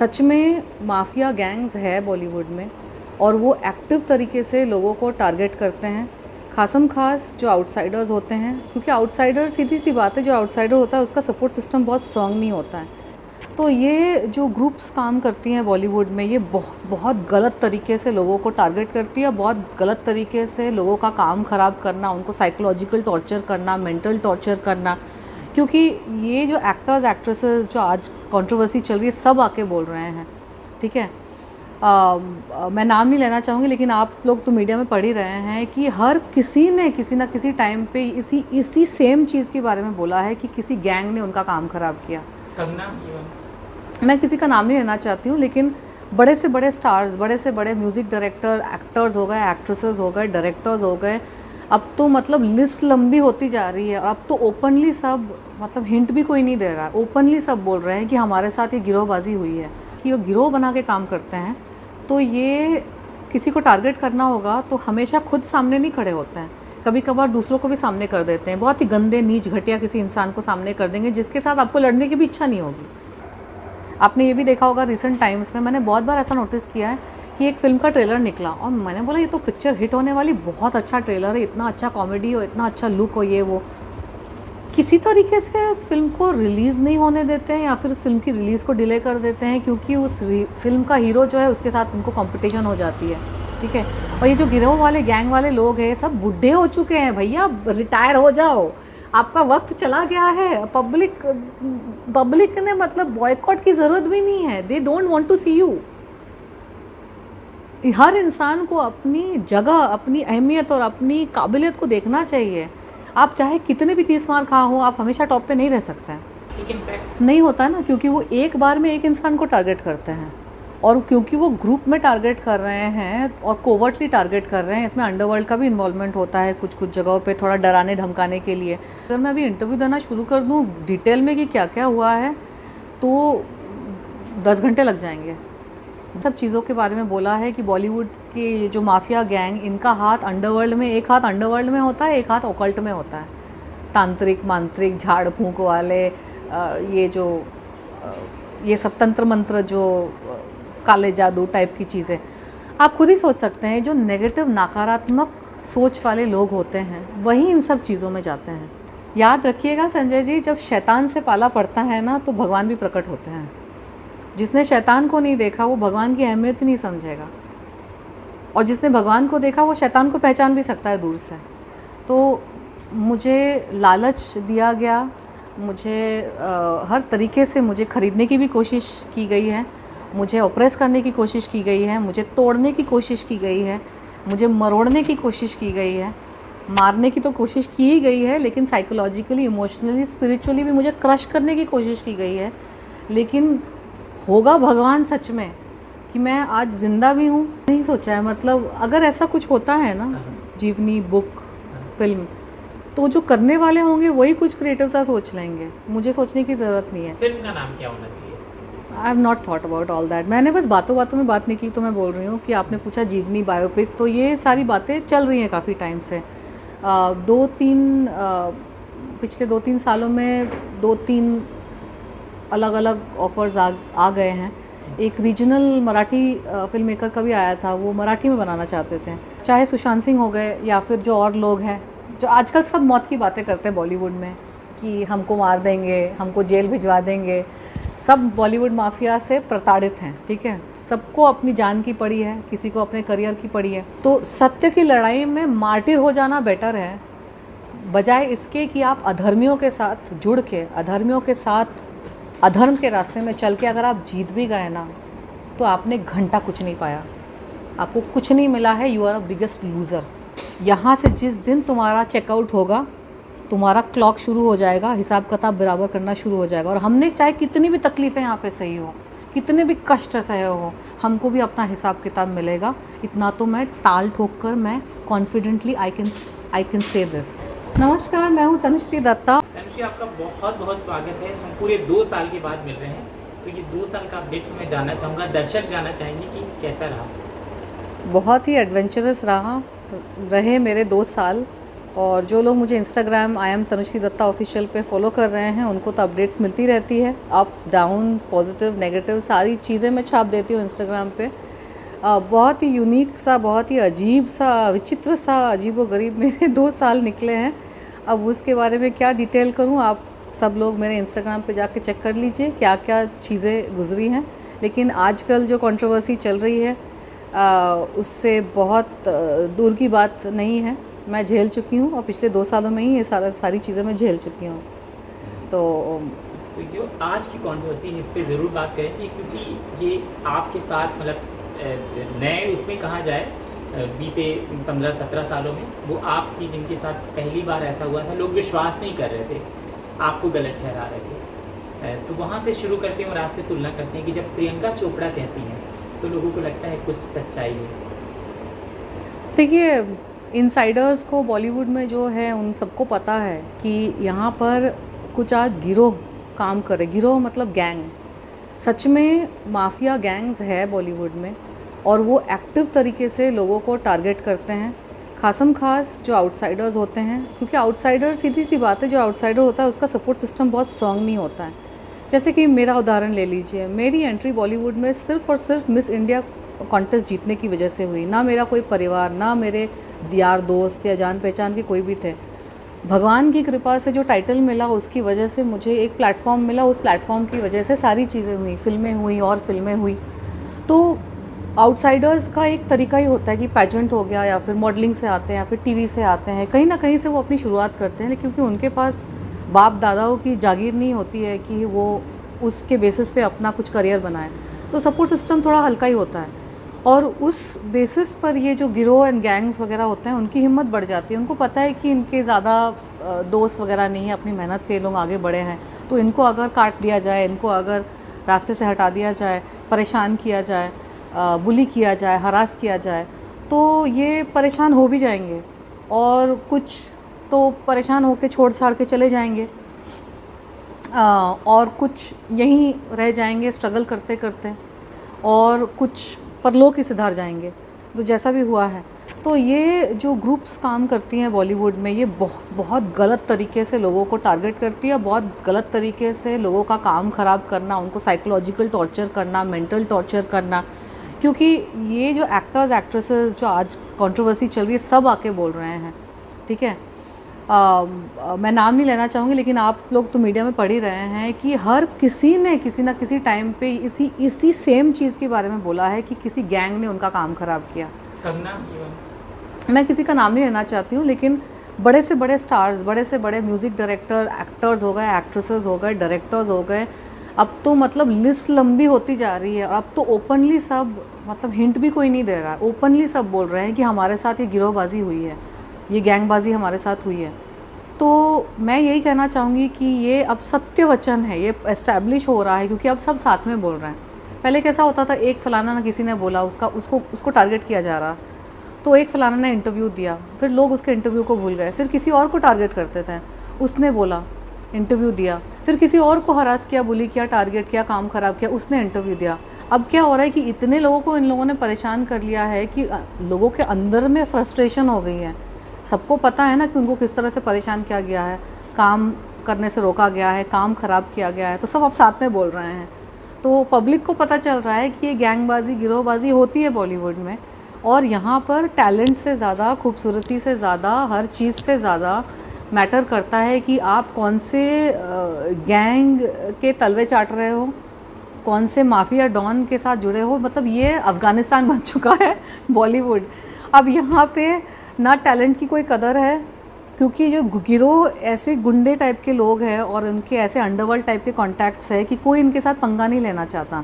सच में mafia gangs है बॉलीवुड में, और वो एक्टिव तरीके से लोगों को टारगेट करते हैं, खासम खास जो आउटसाइडर्स होते हैं, क्योंकि आउटसाइडर, सीधी सी बात है, जो आउटसाइडर होता है उसका सपोर्ट सिस्टम बहुत स्ट्रांग नहीं होता है। तो ये जो ग्रुप्स काम करती हैं बॉलीवुड में, ये बहुत गलत तरीके से लोगों को टारगेट करती है, बहुत गलत तरीके से लोगों का काम ख़राब करना, उनको साइकोलॉजिकल टॉर्चर करना, मेंटल टॉर्चर करना। क्योंकि ये जो एक्टर्स एक्ट्रेसेस जो आज कंट्रोवर्सी चल रही है, सब आके बोल रहे हैं, ठीक है। मैं नाम नहीं लेना चाहूँगी, लेकिन आप लोग तो मीडिया में पढ़ ही रहे हैं कि हर किसी ने किसी ना किसी टाइम पे इसी सेम चीज़ के बारे में बोला है कि किसी गैंग ने उनका काम ख़राब किया। मैं किसी का नाम नहीं लेना चाहती हूँ, लेकिन बड़े से बड़े स्टार्स, बड़े से बड़े म्यूज़िक डायरेक्टर, एक्टर्स हो गए, एक्ट्रेसेस हो गए, डायरेक्टर्स हो गए, अब तो मतलब लिस्ट लंबी होती जा रही है। और अब तो ओपनली सब, मतलब हिंट भी कोई नहीं दे रहा है, ओपनली सब बोल रहे हैं कि हमारे साथ ये गिरोहबाजी हुई है, कि वो गिरोह बना के काम करते हैं। तो ये किसी को टारगेट करना होगा तो हमेशा खुद सामने नहीं खड़े होते हैं, कभी कभार दूसरों को भी सामने कर देते हैं, बहुत ही गंदे नीच घटिया किसी इंसान को सामने कर देंगे जिसके साथ आपको लड़ने की भी इच्छा नहीं होगी। आपने ये भी देखा होगा रिसेंट टाइम्स में, मैंने बहुत बार ऐसा नोटिस किया है कि एक फ़िल्म का ट्रेलर निकला और मैंने बोला ये तो पिक्चर हिट होने वाली, बहुत अच्छा ट्रेलर है, इतना अच्छा कॉमेडी हो, इतना अच्छा लुक हो, ये वो, किसी तरीके से उस फिल्म को रिलीज़ नहीं होने देते हैं या फिर उस फिल्म की रिलीज़ को डिले कर देते हैं, क्योंकि उस फिल्म का हीरो जो है उसके साथ उनको कंपटीशन हो जाती है, ठीक है। और ये जो गिरोह वाले, गैंग वाले लोग हैं, सब बुढ़े हो चुके हैं भैया, रिटायर हो जाओ, आपका वक्त चला गया है। पब्लिक ने मतलब बॉयकॉट की ज़रूरत भी नहीं है, they don't want to see you. हर इंसान को अपनी जगह, अपनी अहमियत और अपनी काबिलियत को देखना चाहिए। आप चाहे कितने भी 30 मार खा हो, आप हमेशा टॉप पे नहीं रह सकते हैं, नहीं होता ना, क्योंकि वो एक बार में एक इंसान को टारगेट करते हैं, और क्योंकि वो ग्रुप में टारगेट कर रहे हैं और कोवर्टली टारगेट कर रहे हैं, इसमें अंडरवर्ल्ड का भी इन्वॉल्वमेंट होता है कुछ कुछ जगहों पे, थोड़ा डराने धमकाने के लिए। अगर मैं अभी इंटरव्यू देना शुरू कर दूँ डिटेल में कि क्या क्या हुआ है, तो 10 घंटे लग जाएंगे। सब चीज़ों के बारे में बोला है कि बॉलीवुड के जो माफिया गैंग, इनका हाथ अंडरवर्ल्ड में, एक हाथ अंडरवर्ल्ड में होता है, एक हाथ ऑकल्ट में होता है। तांत्रिक, मांत्रिक, झाड़ फूंक वाले, ये सब तंत्र मंत्र, जो काले जादू टाइप की चीज़ें, आप खुद ही सोच सकते हैं, जो नेगेटिव, नकारात्मक सोच वाले लोग होते हैं वही इन सब चीज़ों में जाते हैं। याद रखिएगा संजय जी, जब शैतान से पाला पड़ता है ना, तो भगवान भी प्रकट होते हैं। जिसने शैतान को नहीं देखा वो भगवान की अहमियत नहीं समझेगा, और जिसने भगवान को देखा वो शैतान को पहचान भी सकता है दूर से। तो मुझे लालच दिया गया, मुझे हर तरीके से मुझे ख़रीदने की भी कोशिश की गई है, मुझे ऑप्रेस करने की कोशिश की गई है, मुझे तोड़ने की कोशिश की गई है, मुझे मरोड़ने की कोशिश की गई है, मारने की तो कोशिश की ही गई है, लेकिन साइकोलॉजिकली, इमोशनली, स्पिरिचुअली भी मुझे क्रश करने की कोशिश की गई है। लेकिन होगा भगवान सच में कि मैं आज ज़िंदा भी हूँ, नहीं सोचा है। मतलब अगर ऐसा कुछ होता है ना, जीवनी, बुक, फिल्म, तो जो करने वाले होंगे वही कुछ क्रिएटिव सा सोच लेंगे, मुझे सोचने की ज़रूरत नहीं है। फिल्म का नाम क्या होना चाहिए? I have not thought about all that. मैंने बस बातों बातों में बात निकली तो मैं बोल रही हूँ कि आपने पूछा जीवनी, बायोपिक, तो ये सारी बातें चल रही हैं काफ़ी टाइम से। पिछले 2-3 सालों में 2-3 अलग अलग ऑफर्स आ गए हैं। एक रीजनल मराठी फिल्म मेकर का भी आया था, वो मराठी में बनाना चाहते थे। चाहे सुशांत सिंह हो गए या फिर जो और लोग हैं, जो आजकल सब मौत की बातें करते हैं बॉलीवुड में कि हमको मार देंगे, हमको जेल भिजवा देंगे, सब बॉलीवुड माफिया से प्रताड़ित हैं, ठीक है। सबको अपनी जान की पड़ी है, किसी को अपने करियर की पड़ी है। तो सत्य की लड़ाई में मार्टिर हो जाना बेटर है, बजाय इसके कि आप अधर्मियों के साथ जुड़ के, अधर्मियों के साथ अधर्म के रास्ते में चल के अगर आप जीत भी गए ना, तो आपने घंटा कुछ नहीं पाया, आपको कुछ नहीं मिला है। You are a biggest loser. यहाँ से जिस दिन तुम्हारा चेकआउट होगा, तुम्हारा क्लॉक शुरू हो जाएगा, हिसाब किताब बराबर करना शुरू हो जाएगा। और हमने चाहे कितनी भी तकलीफ़ें यहाँ पे सही हो, कितने भी कष्ट सहे हो, हमको भी अपना हिसाब किताब मिलेगा। इतना तो मैं ताल ठोक कर, मैं confidently I can say this. नमस्कार, मैं हूँ तनुश्री दत्ता। तनुश्री, आपका बहुत बहुत स्वागत है। हम पूरे 2 साल के बाद मिल रहे हैं, तो ये 2 साल का अपडेट मैं जानना चाहूँगा, दर्शक जानना चाहेंगे कि कैसा रहा। बहुत ही एडवेंचरस रहे मेरे 2 साल, और जो लोग मुझे Instagram I am Tanushree Dutta official पे फॉलो कर रहे हैं उनको तो अपडेट्स मिलती रहती है, अप्स डाउन्स पॉजिटिव नेगेटिव सारी चीज़ें मैं छाप देती हूँ इंस्टाग्राम पे। बहुत ही यूनिक सा, बहुत ही अजीब सा, विचित्र सा, अजीबोगरीब मेरे 2 साल निकले हैं। अब उसके बारे में क्या डिटेल करूँ, आप सब लोग मेरे इंस्टाग्राम पे जाके चेक कर लीजिए क्या क्या चीज़ें गुजरी हैं। लेकिन आजकल जो कंट्रोवर्सी चल रही है उससे बहुत दूर की बात नहीं है। मैं झेल चुकी हूँ और पिछले 2 सालों में ही ये सारी चीज़ें मैं झेल चुकी हूँ। तो जो आज की कंट्रोवर्सी है इस पे ज़रूर बात करेंगे, क्योंकि ये आपके साथ मतलब नए उसमें कहा जाए बीते 15-17 सालों में वो आप थी जिनके साथ पहली बार ऐसा हुआ था। लोग विश्वास नहीं कर रहे थे, आपको गलत ठहरा रहे थे। तो वहाँ से शुरू करते हैं और आज से तुलना करते हैं कि जब प्रियंका चोपड़ा कहती हैं तो लोगों को लगता है कुछ सच्चाई है। देखिए, इनसाइडर्स को बॉलीवुड में जो है उन सबको पता है कि यहाँ पर कुछ आज गिरोह काम करे। गिरोह मतलब गैंग, सच में माफिया गैंग्स है बॉलीवुड में और वो एक्टिव तरीके से लोगों को टारगेट करते हैं, खासम खास जो आउटसाइडर्स होते हैं। क्योंकि आउटसाइडर, सीधी सी बात है, जो आउटसाइडर होता है उसका सपोर्ट सिस्टम बहुत स्ट्रांग नहीं होता है। जैसे कि मेरा उदाहरण ले लीजिए, मेरी एंट्री बॉलीवुड में सिर्फ़ और सिर्फ मिस इंडिया कॉन्टेस्ट जीतने की वजह से हुई। ना मेरा कोई परिवार, ना मेरे यार दोस्त या जान पहचान के कोई भी थे। भगवान की कृपा से जो टाइटल मिला उसकी वजह से मुझे एक प्लेटफॉर्म मिला, उस प्लेटफॉर्म की वजह से सारी चीज़ें हुई, फिल्में हुई और फिल्में हुई। तो आउटसाइडर्स का एक तरीका ही होता है कि पैजेंट हो गया या फिर मॉडलिंग से आते हैं या फिर टीवी से आते हैं, कहीं ना कहीं से वो अपनी शुरुआत करते हैं, क्योंकि उनके पास बाप दादाओं की जागीर नहीं होती है कि वो उसके बेसिस पे अपना कुछ करियर बनाए। तो सपोर्ट सिस्टम थोड़ा हल्का ही होता है और उस बेसिस पर ये जो गिरोह एंड गैंग्स वगैरह होते हैं उनकी हिम्मत बढ़ जाती है। उनको पता है कि इनके ज़्यादा दोस्त वगैरह नहीं है, अपनी मेहनत से ये लोग आगे बढ़े हैं, तो इनको अगर काट दिया जाए, इनको अगर रास्ते से हटा दिया जाए, परेशान किया जाए, बुली किया जाए, हरास किया जाए, तो ये परेशान हो भी जाएंगे और कुछ तो परेशान होकर छोड़ छाड़ के चले जाएंगे और कुछ यहीं रह जाएंगे स्ट्रगल करते करते, और कुछ परलोक ही सिधार जाएंगे। तो जैसा भी हुआ है, तो ये जो ग्रुप्स काम करती हैं बॉलीवुड में, ये बहुत गलत तरीके से लोगों को टारगेट करती है, बहुत गलत तरीके से लोगों का काम ख़राब करना, उनको साइकोलॉजिकल टॉर्चर करना, मेंटल टॉर्चर करना। क्योंकि ये जो एक्टर्स एक्ट्रेसेस जो आज कंट्रोवर्सी चल रही है सब आके बोल रहे हैं, ठीक है, मैं नाम नहीं लेना चाहूँगी, लेकिन आप लोग तो मीडिया में पढ़ ही रहे हैं कि हर किसी ने किसी ना किसी टाइम पे इसी सेम चीज़ के बारे में बोला है कि किसी गैंग ने उनका काम ख़राब किया। मैं किसी का नाम नहीं लेना चाहती हूँ, लेकिन बड़े से बड़े स्टार्स, बड़े से बड़े म्यूज़िक डायरेक्टर, एक्टर्स हो गए, एक्ट्रेसेस हो गए, डायरेक्टर्स हो गए, अब तो मतलब लिस्ट लंबी होती जा रही है। और अब तो ओपनली सब, मतलब हिंट भी कोई नहीं दे रहा है, ओपनली सब बोल रहे हैं कि हमारे साथ ये गिरोहबाजी हुई है, ये गैंगबाजी हमारे साथ हुई है। तो मैं यही कहना चाहूँगी कि ये अब सत्य वचन है, ये एस्टैब्लिश हो रहा है, क्योंकि अब सब साथ में बोल रहे हैं। पहले कैसा होता था, एक फलाना ना किसी ने बोला, उसको टारगेट किया जा रहा, तो एक फलाना ने इंटरव्यू दिया, फिर लोग उसके इंटरव्यू को भूल गए, फिर किसी और को टारगेट करते थे, उसने बोला, इंटरव्यू दिया, फिर किसी और को हरास किया, बुली किया, टारगेट किया, काम ख़राब किया, उसने इंटरव्यू दिया। अब क्या हो रहा है कि इतने लोगों को इन लोगों ने परेशान कर लिया है कि लोगों के अंदर में फ्रस्ट्रेशन हो गई है। सबको पता है ना कि उनको किस तरह से परेशान किया गया है, काम करने से रोका गया है, काम ख़राब किया गया है, तो सब अब साथ में बोल रहे हैं। तो पब्लिक को पता चल रहा है कि ये गैंगबाजी, गिरोहबाजी होती है बॉलीवुड में, और यहाँ पर टैलेंट से ज़्यादा, खूबसूरती से ज़्यादा, हर चीज़ से ज़्यादा मैटर करता है कि आप कौन से गैंग के तलवे चाट रहे हो, कौन से माफिया डॉन के साथ जुड़े हो। मतलब ये अफ़गानिस्तान बन चुका है बॉलीवुड। अब यहाँ पे ना टैलेंट की कोई कदर है, क्योंकि जो गिरोह ऐसे गुंडे टाइप के लोग हैं और उनके ऐसे अंडरवर्ल्ड टाइप के कॉन्टैक्ट्स है कि कोई इनके साथ पंगा नहीं लेना चाहता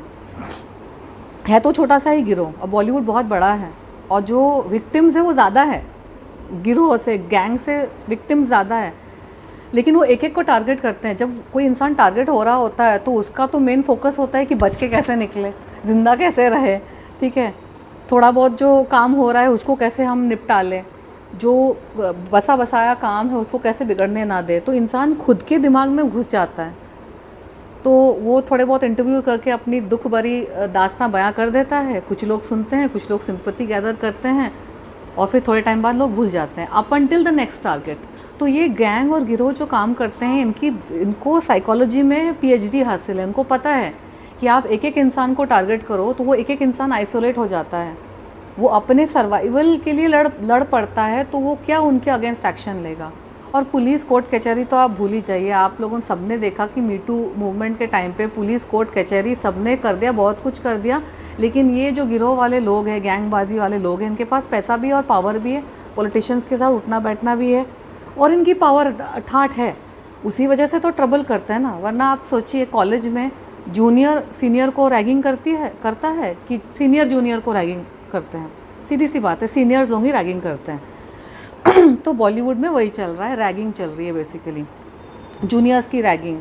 है। तो छोटा सा ही गिरोह, अब बॉलीवुड बहुत बड़ा है और जो विक्टिम्स है वो ज़्यादा है, गिरोह से, गैंग से विक्टिम्स ज़्यादा है, लेकिन वो एक एक को टारगेट करते हैं। जब कोई इंसान टारगेट हो रहा होता है तो उसका तो मेन फोकस होता है कि बच के कैसे निकले, ज़िंदा कैसे रहे, ठीक है, थोड़ा बहुत जो काम हो रहा है उसको कैसे हम निपटा लें, जो बसा बसाया काम है उसको कैसे बिगड़ने ना दे। तो इंसान खुद के दिमाग में घुस जाता है, तो वो थोड़े बहुत इंटरव्यू करके अपनी दुख भरी दास्तां बयां कर देता है। कुछ लोग सुनते हैं, कुछ लोग सिंपैथी गैदर करते हैं, और फिर थोड़े टाइम बाद लोग भूल जाते हैं up until the next target. तो ये गैंग और गिरोह जो काम करते हैं इनको साइकोलॉजी में पीएचडी हासिल है। इनको पता है कि आप एक एक इंसान को टारगेट करो तो वो एक एक इंसान आइसोलेट हो जाता है, वो अपने सर्वाइवल के लिए लड़ पड़ता है, तो वो क्या उनके अगेंस्ट एक्शन लेगा। और पुलिस कोर्ट कचहरी तो आप भूल ही जाइए। आप लोगों ने सबने देखा कि मीटू मूवमेंट के टाइम पे पुलिस कोर्ट कचहरी सबने कर दिया, बहुत कुछ कर दिया, लेकिन ये जो गिरोह वाले लोग हैं, गैंगबाजी वाले लोग हैं, इनके पास पैसा भी है और पावर भी है, पॉलिटिशियंस के साथ उठना बैठना भी है और इनकी पावर ठाठ है। उसी वजह से तो ट्रबल करते हैं ना। वरना आप सोचिए कॉलेज में जूनियर सीनियर को रैगिंग करता है कि सीनियर जूनियर को रैगिंग करते हैं। सीधी सी बात है, सीनियर्स लोग ही रैगिंग करते हैं। तो बॉलीवुड में वही चल रहा है, रैगिंग चल रही है बेसिकली, जूनियर्स की रैगिंग,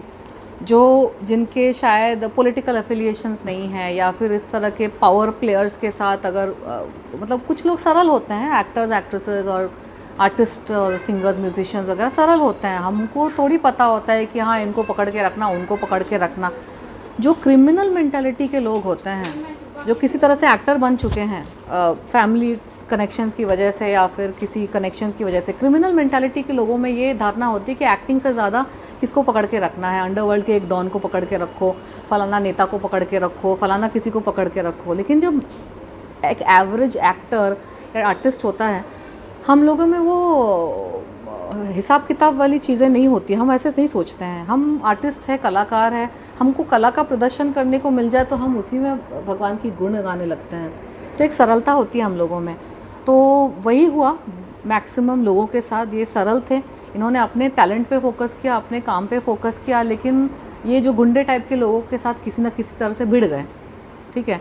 जिनके शायद पॉलिटिकल एफिलिएशंस नहीं है या फिर इस तरह के पावर प्लेयर्स के साथ अगर मतलब कुछ लोग सरल होते हैं, एक्टर्स एक्ट्रेसेस और आर्टिस्ट और सिंगर्स म्यूजिशियंस वगैरह सरल होते हैं। हमको थोड़ी पता होता है कि हाँ इनको पकड़ के रखना, उनको पकड़ के रखना। जो क्रिमिनल मेंटालिटी के लोग होते हैं, जो किसी तरह से एक्टर बन चुके हैं फैमिली कनेक्शंस की वजह से या फिर किसी कनेक्शंस की वजह से, क्रिमिनल मेंटालिटी के लोगों में ये धारणा होती है कि एक्टिंग से ज़्यादा किसको पकड़ के रखना है, अंडरवर्ल्ड के एक डॉन को पकड़ के रखो, फलाना नेता को पकड़ के रखो, फलाना किसी को पकड़ के रखो। लेकिन जो एक एवरेज एक्टर या आर्टिस्ट होता है, हम लोगों में वो हिसाब किताब वाली चीज़ें नहीं होती। हम ऐसे नहीं सोचते हैं। हम आर्टिस्ट है, कलाकार है, हमको कला का प्रदर्शन करने को मिल जाए तो हम उसी में भगवान की गुण गाने लगते हैं। तो एक सरलता होती है हम लोगों में। तो वही हुआ मैक्सिमम लोगों के साथ, ये सरल थे, इन्होंने अपने टैलेंट पे फोकस किया, अपने काम पे फोकस किया, लेकिन ये जो गुंडे टाइप के लोगों के साथ किसी न किसी तरह से भिड़ गए। ठीक है,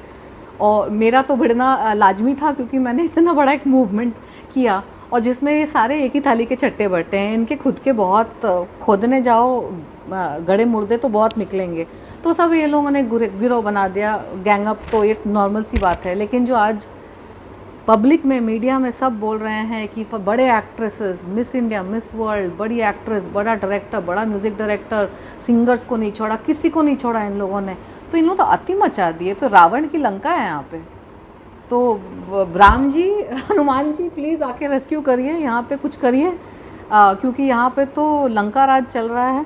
और मेरा तो भिड़ना लाजमी था क्योंकि मैंने इतना बड़ा एक मूवमेंट किया और जिसमें ये सारे एक ही थाली के चट्टे बट्टे हैं। इनके खुद के बहुत खोदने जाओ गड़े मुर्दे तो बहुत निकलेंगे। तो सब ये लोगों ने गिरोह बना दिया, गैंगअप तो एक नॉर्मल सी बात है। लेकिन जो आज पब्लिक में, मीडिया में सब बोल रहे हैं कि बड़े actresses, miss India, miss world, बड़ी एक्ट्रेस, बड़ा डायरेक्टर, बड़ा म्यूज़िक डायरेक्टर, सिंगर्स को नहीं छोड़ा, किसी को नहीं छोड़ा इन लोगों ने, तो इन लोगों तो अति मचा दिए। तो रावण की लंका है यहाँ पे। तो राम जी, हनुमान जी प्लीज़ आके रेस्क्यू करिए, यहाँ पे कुछ करिए, क्योंकि यहाँ पे तो लंका राज चल रहा है।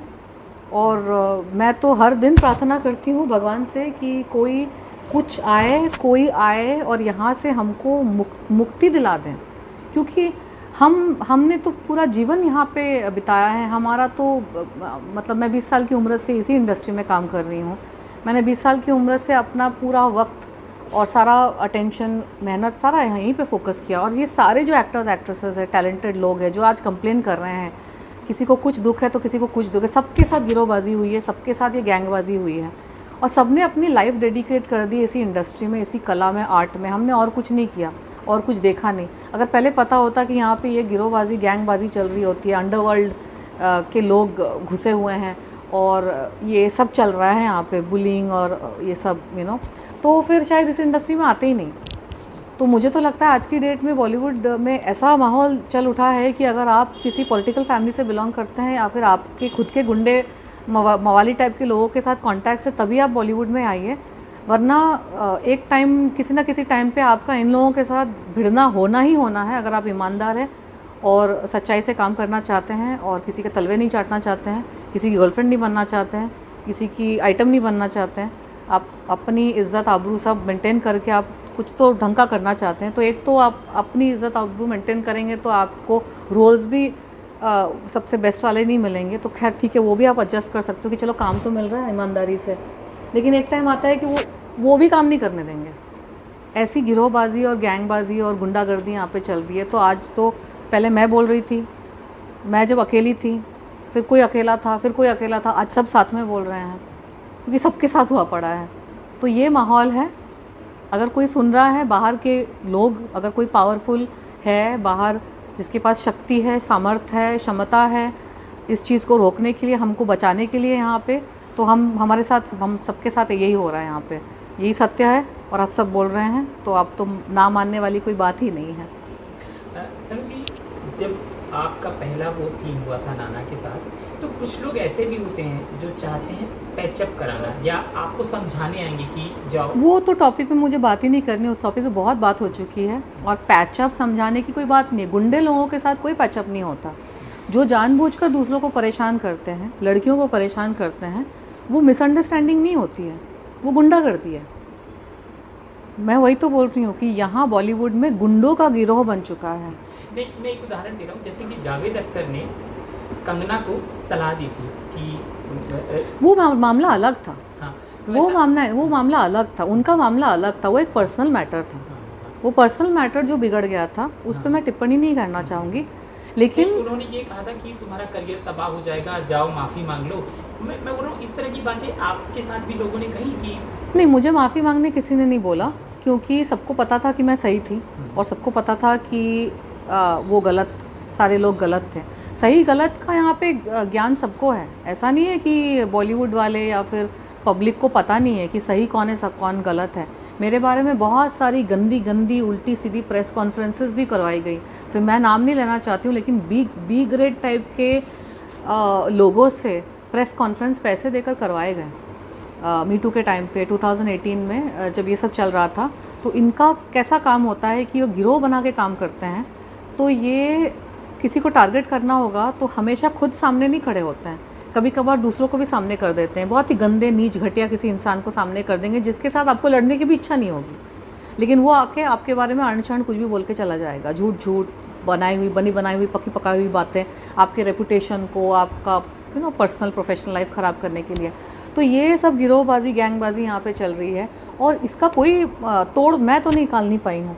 और मैं तो हर दिन प्रार्थना करती हूँ भगवान से कि कोई आए और यहाँ से हमको मुक्ति दिला दें, क्योंकि हमने तो पूरा जीवन यहाँ पे बिताया है। हमारा तो मतलब मैं 20 साल की उम्र से इसी इंडस्ट्री में काम कर रही हूँ। मैंने 20 साल की उम्र से अपना पूरा वक्त और सारा अटेंशन, मेहनत सारा यहीं पे फोकस किया। और ये सारे जो एक्टर्स एक्ट्रेसेस हैं, टैलेंटेड लोग हैं जो आज कंप्लेन कर रहे हैं, किसी को कुछ दुख है तो किसी को कुछ दुख है, सबके साथ गिरोहबाजी हुई है, सबके साथ ये गैंगबाजी हुई है और सबने अपनी लाइफ डेडिकेट कर दी इसी इंडस्ट्री में, इसी कला में, आर्ट में। हमने और कुछ नहीं किया और कुछ देखा नहीं। अगर पहले पता होता कि यहाँ पे ये गिरोहबाजी, गैंगबाजी चल रही होती है, अंडरवर्ल्ड के लोग घुसे हुए हैं और ये सब चल रहा है यहाँ पे, बुलिंग और ये सब तो फिर शायद इस इंडस्ट्री में आते ही नहीं। तो मुझे तो लगता है आज की डेट में बॉलीवुड में ऐसा माहौल चल उठा है कि अगर आप किसी पॉलिटिकल फैमिली से बिलोंग करते हैं या फिर आपके खुद के गुंडे मवाली टाइप के लोगों के साथ कांटेक्ट से, तभी आप बॉलीवुड में आइए। वरना एक टाइम, किसी ना किसी टाइम पे आपका इन लोगों के साथ भिड़ना होना ही होना है, अगर आप ईमानदार हैं और सच्चाई से काम करना चाहते हैं और किसी के तलवे नहीं चाटना चाहते हैं, किसी की गर्लफ्रेंड नहीं बनना चाहते हैं, किसी की आइटम नहीं बनना चाहते हैं। आप अपनी इज़्ज़त आबरू सब मेंटेन करके आप कुछ तो ढंग का करना चाहते हैं, तो एक तो आप अपनी इज़्ज़त आबरू मेंटेन करेंगे तो आपको रोल्स भी सबसे बेस्ट वाले नहीं मिलेंगे। तो खैर ठीक है, वो भी आप एडजस्ट कर सकते हो कि चलो काम तो मिल रहा है ईमानदारी से, लेकिन एक टाइम आता है कि वो भी काम नहीं करने देंगे। ऐसी गिरोहबाजी और गैंगबाजी और गुंडागर्दी यहाँ पे चल रही है। तो आज तो पहले मैं बोल रही थी, मैं जब अकेली थी, फिर कोई अकेला था, फिर कोई अकेला था, आज सब साथ में बोल रहे हैं क्योंकि सबके साथ हुआ पड़ा है। तो ये माहौल है। अगर कोई सुन रहा है, बाहर के लोग, अगर कोई पावरफुल है बाहर, जिसके पास शक्ति है, सामर्थ्य है, क्षमता है इस चीज़ को रोकने के लिए, हमको बचाने के लिए यहाँ पे, तो हमारे साथ, हम सबके साथ यही हो रहा है यहाँ पे, यही सत्य है और आप सब बोल रहे हैं, तो अब तो ना मानने वाली कोई बात ही नहीं है। तनु जी, जब आपका पहला वो सीन हुआ था नाना के साथ, तो कुछ लोग ऐसे भी होते हैं जो चाहते हैं पैचअप कराना, या आपको समझाने आएंगे कि जाओ। वो तो टॉपिक पे मुझे बात ही नहीं करनी, उस टॉपिक पे बहुत बात हो चुकी है। और पैचअप समझाने की कोई बात नहीं है। गुंडे लोगों के साथ कोई पैचअप नहीं होता। जो जानबूझकर दूसरों को परेशान करते हैं, लड़कियों को परेशान करते हैं, वो मिसअंडरस्टैंडिंग नहीं होती है, वो गुंडागर्दी है। मैं वही तो बोल रही हूँ कि यहाँ बॉलीवुड में गुंडों का गिरोह बन चुका है। नहीं, मैं एक उदाहरण दे रहा हूँ, जैसे कि जावेद अख्तर ने कंगना को सलाह दी थी कि वो मामला अलग था। हाँ, तो वो ऐसा- मामला अलग था, उनका मामला अलग था। वो एक पर्सनल मैटर था। हाँ, वो पर्सनल मैटर जो बिगड़ गया था उस पर मैं टिप्पणी नहीं करना चाहूँगी, लेकिन फिर उन्होंने ये कहा था कि तुम्हारा करियर तबाह हो जाएगा, जाओ माफ़ी मांग लो। मैं बोल रहा हूँ, इस तरह की बातें आपके साथ भी लोगों ने कही कि नहीं, मुझे माफ़ी मांगने किसी ने नहीं बोला, क्योंकि सबको पता था कि मैं सही थी और सबको पता था कि वो गलत, सारे लोग गलत थे। सही गलत का यहाँ पे ज्ञान सबको है। ऐसा नहीं है कि बॉलीवुड वाले या फिर पब्लिक को पता नहीं है कि सही कौन है, सब कौन गलत है। मेरे बारे में बहुत सारी गंदी गंदी उल्टी सीधी प्रेस कॉन्फ्रेंसेस भी करवाई गई। फिर मैं नाम नहीं लेना चाहती हूँ, लेकिन बी ग्रेड टाइप के लोगों से प्रेस कॉन्फ्रेंस पैसे देकर करवाए गए। मीटू के टाइम पे 2018 में जब ये सब चल रहा था, तो इनका कैसा काम होता है कि वो गिरोह बना के काम करते हैं। तो ये किसी को टारगेट करना होगा तो हमेशा खुद सामने नहीं खड़े होते हैं, कभी कभार दूसरों को भी सामने कर देते हैं। बहुत ही गंदे नीच घटिया किसी इंसान को सामने कर देंगे जिसके साथ आपको लड़ने की भी इच्छा नहीं होगी, लेकिन वो आके आपके बारे में अनछण कुछ भी बोल के चला जाएगा। झूठ झूठ बनी बनाई हुई पकी पकाई हुई बातें आपके रेपुटेशन को, आपका पर्सनल प्रोफेशनल लाइफ ख़राब करने के लिए। तो ये सब गिरोहबाजी, गैंगबाजी यहाँ पे चल रही है और इसका कोई तोड़ मैं तो निकाल नहीं पाई हूँ,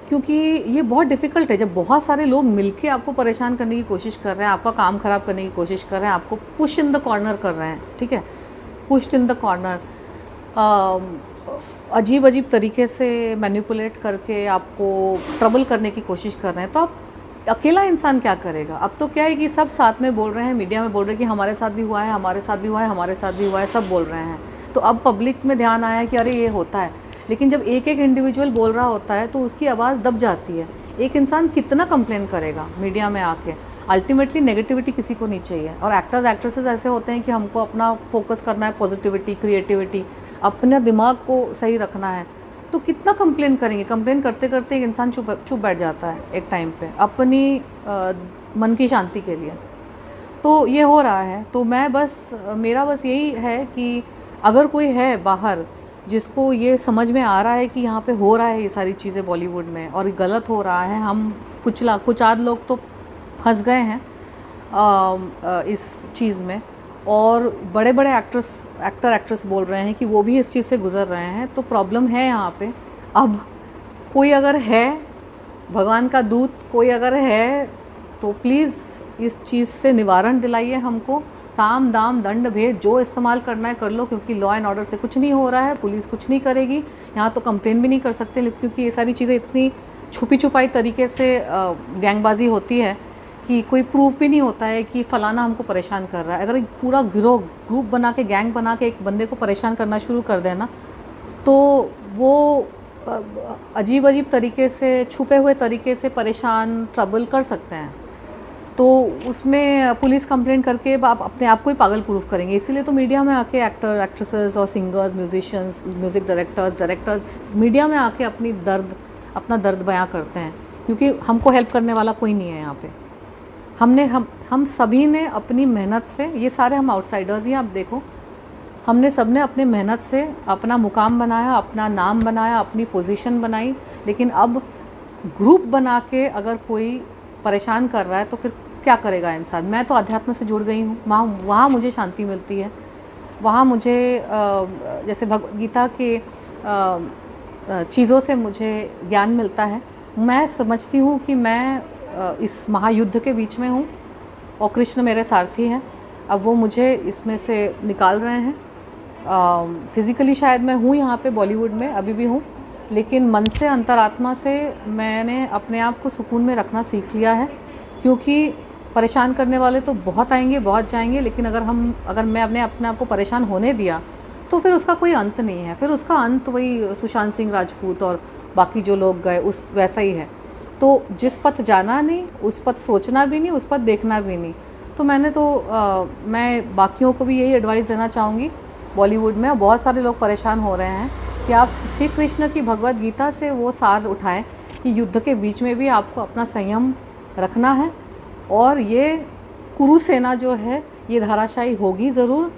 क्योंकि ये बहुत डिफ़िकल्ट है। जब बहुत सारे लोग मिलके आपको परेशान करने की कोशिश कर रहे हैं, आपका काम ख़राब करने की कोशिश कर रहे हैं, आपको पुश इन द कॉर्नर कर रहे हैं, ठीक है, पुश्ड इन द कॉर्नर, अजीब अजीब तरीके से मैनिपुलेट करके आपको ट्रबल करने की कोशिश कर रहे हैं, तो आप अकेला इंसान क्या करेगा। अब तो क्या है कि सब साथ में बोल रहे हैं, मीडिया में बोल रहे हैं कि हमारे साथ भी हुआ है, हमारे साथ भी हुआ है, हमारे साथ भी हुआ है, सब बोल रहे हैं। तो अब पब्लिक में ध्यान आया कि अरे ये होता है, लेकिन जब एक एक इंडिविजुअल बोल रहा होता है तो उसकी आवाज़ दब जाती है। एक इंसान कितना कंप्लेन करेगा मीडिया में आके। अल्टीमेटली नेगेटिविटी किसी को नहीं चाहिए, और एक्टर्स एक्ट्रेसेस ऐसे होते हैं कि हमको अपना फोकस करना है, पॉजिटिविटी, क्रिएटिविटी, अपने दिमाग को सही रखना है। तो कितना कंप्लेन करेंगे। कंप्लेन करते करते एक इंसान चुप बैठ जाता है एक टाइम पे अपनी मन की शांति के लिए। तो ये हो रहा है। तो मैं मेरा बस यही है कि अगर कोई है बाहर जिसको ये समझ में आ रहा है कि यहाँ पे हो रहा है ये सारी चीज़ें बॉलीवुड में और गलत हो रहा है, हम कुछ आध लोग तो फंस गए हैं इस चीज़ में, और बड़े बड़े एक्टर एक्ट्रेस बोल रहे हैं कि वो भी इस चीज़ से गुज़र रहे हैं। तो प्रॉब्लम है यहाँ पे। अब कोई अगर है, भगवान का दूत कोई अगर है, तो प्लीज़ इस चीज़ से निवारण दिलाइए हमको। साम दाम दंड भेद जो इस्तेमाल करना है कर लो, क्योंकि लॉ एंड ऑर्डर से कुछ नहीं हो रहा है, पुलिस कुछ नहीं करेगी। यहाँ तो कंप्लेन भी नहीं कर सकते, क्योंकि ये सारी चीज़ें इतनी छुपी छुपाई तरीके से गैंगबाजी होती है कि कोई प्रूफ भी नहीं होता है कि फ़लाना हमको परेशान कर रहा है। अगर एक पूरा ग्रुप बना के, गैंग बना के एक बंदे को परेशान करना शुरू कर देना, तो वो अजीब अजीब तरीके से, छुपे हुए तरीके से परेशान, ट्रबल कर सकते हैं। तो उसमें पुलिस कंप्लेंट करके आप अपने आप को ही पागल प्रूफ करेंगे। इसीलिए तो मीडिया में आके एक्टर एक्ट्रेसेस और singers, musicians, music directors media में आके अपना दर्द बयां करते हैं, क्योंकि हमको हेल्प करने वाला कोई नहीं है यहाँ पे। हम सभी ने अपनी मेहनत से, ये सारे हम आउटसाइडर्स ही, आप देखो, हमने सब ने अपने मेहनत से अपना मुकाम बनाया, अपना नाम बनाया, अपनी पोजीशन बनाई। लेकिन अब ग्रुप बना के अगर कोई परेशान कर रहा है तो फिर क्या करेगा इंसान। मैं तो अध्यात्म से जुड़ गई हूँ, वहाँ मुझे शांति मिलती है। वहाँ मुझे जैसे भगवद गीता के चीज़ों से मुझे ज्ञान मिलता है। मैं समझती हूँ कि मैं इस महायुद्ध के बीच में हूँ और कृष्ण मेरे सारथी हैं। अब वो मुझे इसमें से निकाल रहे हैं। फिज़िकली शायद मैं हूँ यहाँ पे बॉलीवुड में, अभी भी हूँ, लेकिन मन से, अंतरात्मा से मैंने अपने आप को सुकून में रखना सीख लिया है। क्योंकि परेशान करने वाले तो बहुत आएंगे, बहुत जाएंगे, लेकिन अगर मैं अपने आप को परेशान होने दिया तो फिर उसका कोई अंत नहीं है। फिर उसका अंत वही सुशांत सिंह राजपूत और बाकी जो लोग गए उस वैसा ही है। तो जिस पथ जाना नहीं, उस पथ सोचना भी नहीं, उस पथ देखना भी नहीं। तो मैं बाकियों को भी यही एडवाइस देना चाहूँगी बॉलीवुड में, बहुत सारे लोग परेशान हो रहे हैं, कि आप श्री कृष्ण की भगवत गीता से वो सार उठाएं कि युद्ध के बीच में भी आपको अपना संयम रखना है, और ये कुरु सेना जो है ये धराशायी होगी ज़रूर,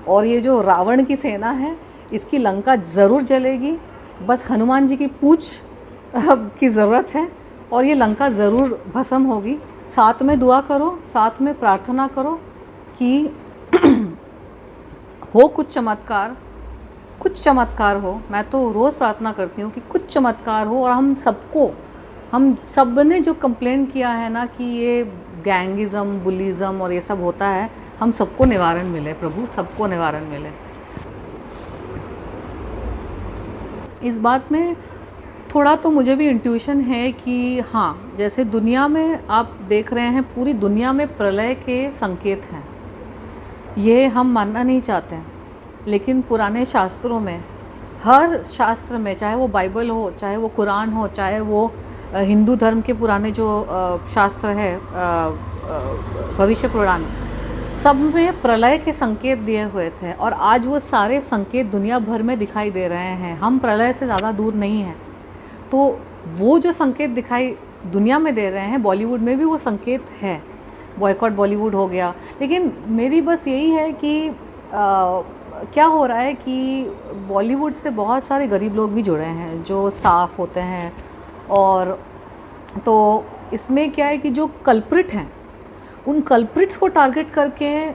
और ये जो रावण की सेना है इसकी लंका ज़रूर जलेगी, बस हनुमान जी की पूछ की ज़रूरत है और ये लंका ज़रूर भस्म होगी। साथ में दुआ करो, साथ में प्रार्थना करो कि हो कुछ चमत्कार हो। मैं तो रोज़ प्रार्थना करती हूँ कि कुछ चमत्कार हो, और हम सब ने जो कंप्लेन किया है ना कि ये गैंगिज़म, बुलिज़म और ये सब होता है, हम सबको निवारण मिले प्रभु, सबको निवारण मिले। इस बात में थोड़ा तो मुझे भी इंट्यूशन है कि हाँ, जैसे दुनिया में आप देख रहे हैं, पूरी दुनिया में प्रलय के संकेत हैं। ये हम मानना नहीं चाहते हैं, लेकिन पुराने शास्त्रों में, हर शास्त्र में, चाहे वो बाइबल हो, चाहे वो कुरान हो, चाहे वो हिंदू धर्म के पुराने जो शास्त्र है, भविष्य पुराण, सब में प्रलय के संकेत दिए हुए थे, और आज वो सारे संकेत दुनिया भर में दिखाई दे रहे हैं। हम प्रलय से ज़्यादा दूर नहीं हैं। तो वो जो संकेत दिखाई दुनिया में दे रहे हैं, बॉलीवुड में भी वो संकेत है। बॉयकॉट बॉलीवुड हो गया। लेकिन मेरी बस यही है कि क्या हो रहा है कि बॉलीवुड से बहुत सारे गरीब लोग भी जुड़े हैं, जो स्टाफ होते हैं, और तो इसमें क्या है कि जो कल्प्रिट हैं, उन कल्प्रिट्स को टारगेट करके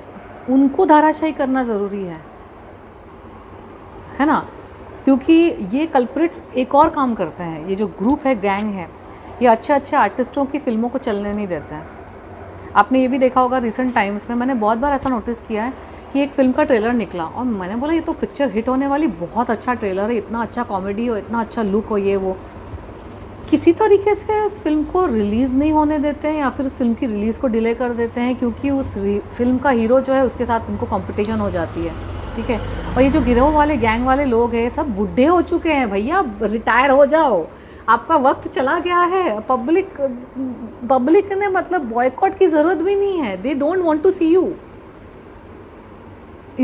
उनको धाराशायी करना ज़रूरी है ना, क्योंकि ये कल्प्रिट्स एक और काम करते हैं। ये जो ग्रुप है, गैंग है, ये अच्छे आर्टिस्टों की फ़िल्मों को चलने नहीं देते हैं। आपने ये भी देखा होगा, रिसेंट टाइम्स में मैंने बहुत बार ऐसा नोटिस किया है कि एक फ़िल्म का ट्रेलर निकला और मैंने बोला ये तो पिक्चर हिट होने वाली, बहुत अच्छा ट्रेलर है, इतना अच्छा कॉमेडी हो, इतना अच्छा लुक हो, ये वो, किसी तरीके से उस फिल्म को रिलीज़ नहीं होने देते हैं, या फिर उस फिल्म की रिलीज़ को डिले कर देते हैं, क्योंकि उस फिल्म का हीरो जो है उसके साथ उनको कंपटीशन हो जाती है। ठीक है। और ये जो गिरोह वाले, गैंग वाले लोग हैं, सब बुढ़े हो चुके हैं भैया, रिटायर हो जाओ, आपका वक्त चला गया है। पब्लिक ने मतलब बॉयकॉट की ज़रूरत भी नहीं है, they don't want to see you.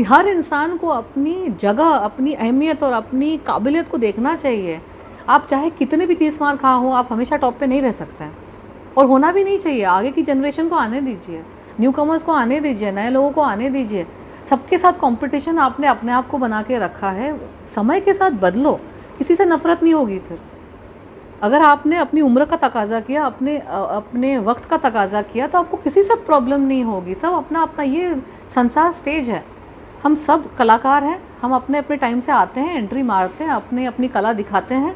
हर इंसान को अपनी जगह, अपनी अहमियत और अपनी काबिलियत को देखना चाहिए। आप चाहे कितने भी 30 मार खा हो, आप हमेशा टॉप पे नहीं रह सकते हैं, और होना भी नहीं चाहिए। आगे की जनरेशन को आने दीजिए, न्यू कमर्स को आने दीजिए, नए लोगों को आने दीजिए। सबके साथ कंपटीशन आपने अपने आप को बना के रखा है। समय के साथ बदलो, किसी से नफरत नहीं होगी। फिर अगर आपने अपनी उम्र का तकाजा किया, अपने वक्त का तकाजा किया, तो आपको किसी से प्रॉब्लम नहीं होगी। सब अपना अपना, ये संसार स्टेज है, हम सब कलाकार हैं, हम अपने अपने टाइम से आते हैं, एंट्री मारते हैं, अपनी कला दिखाते हैं।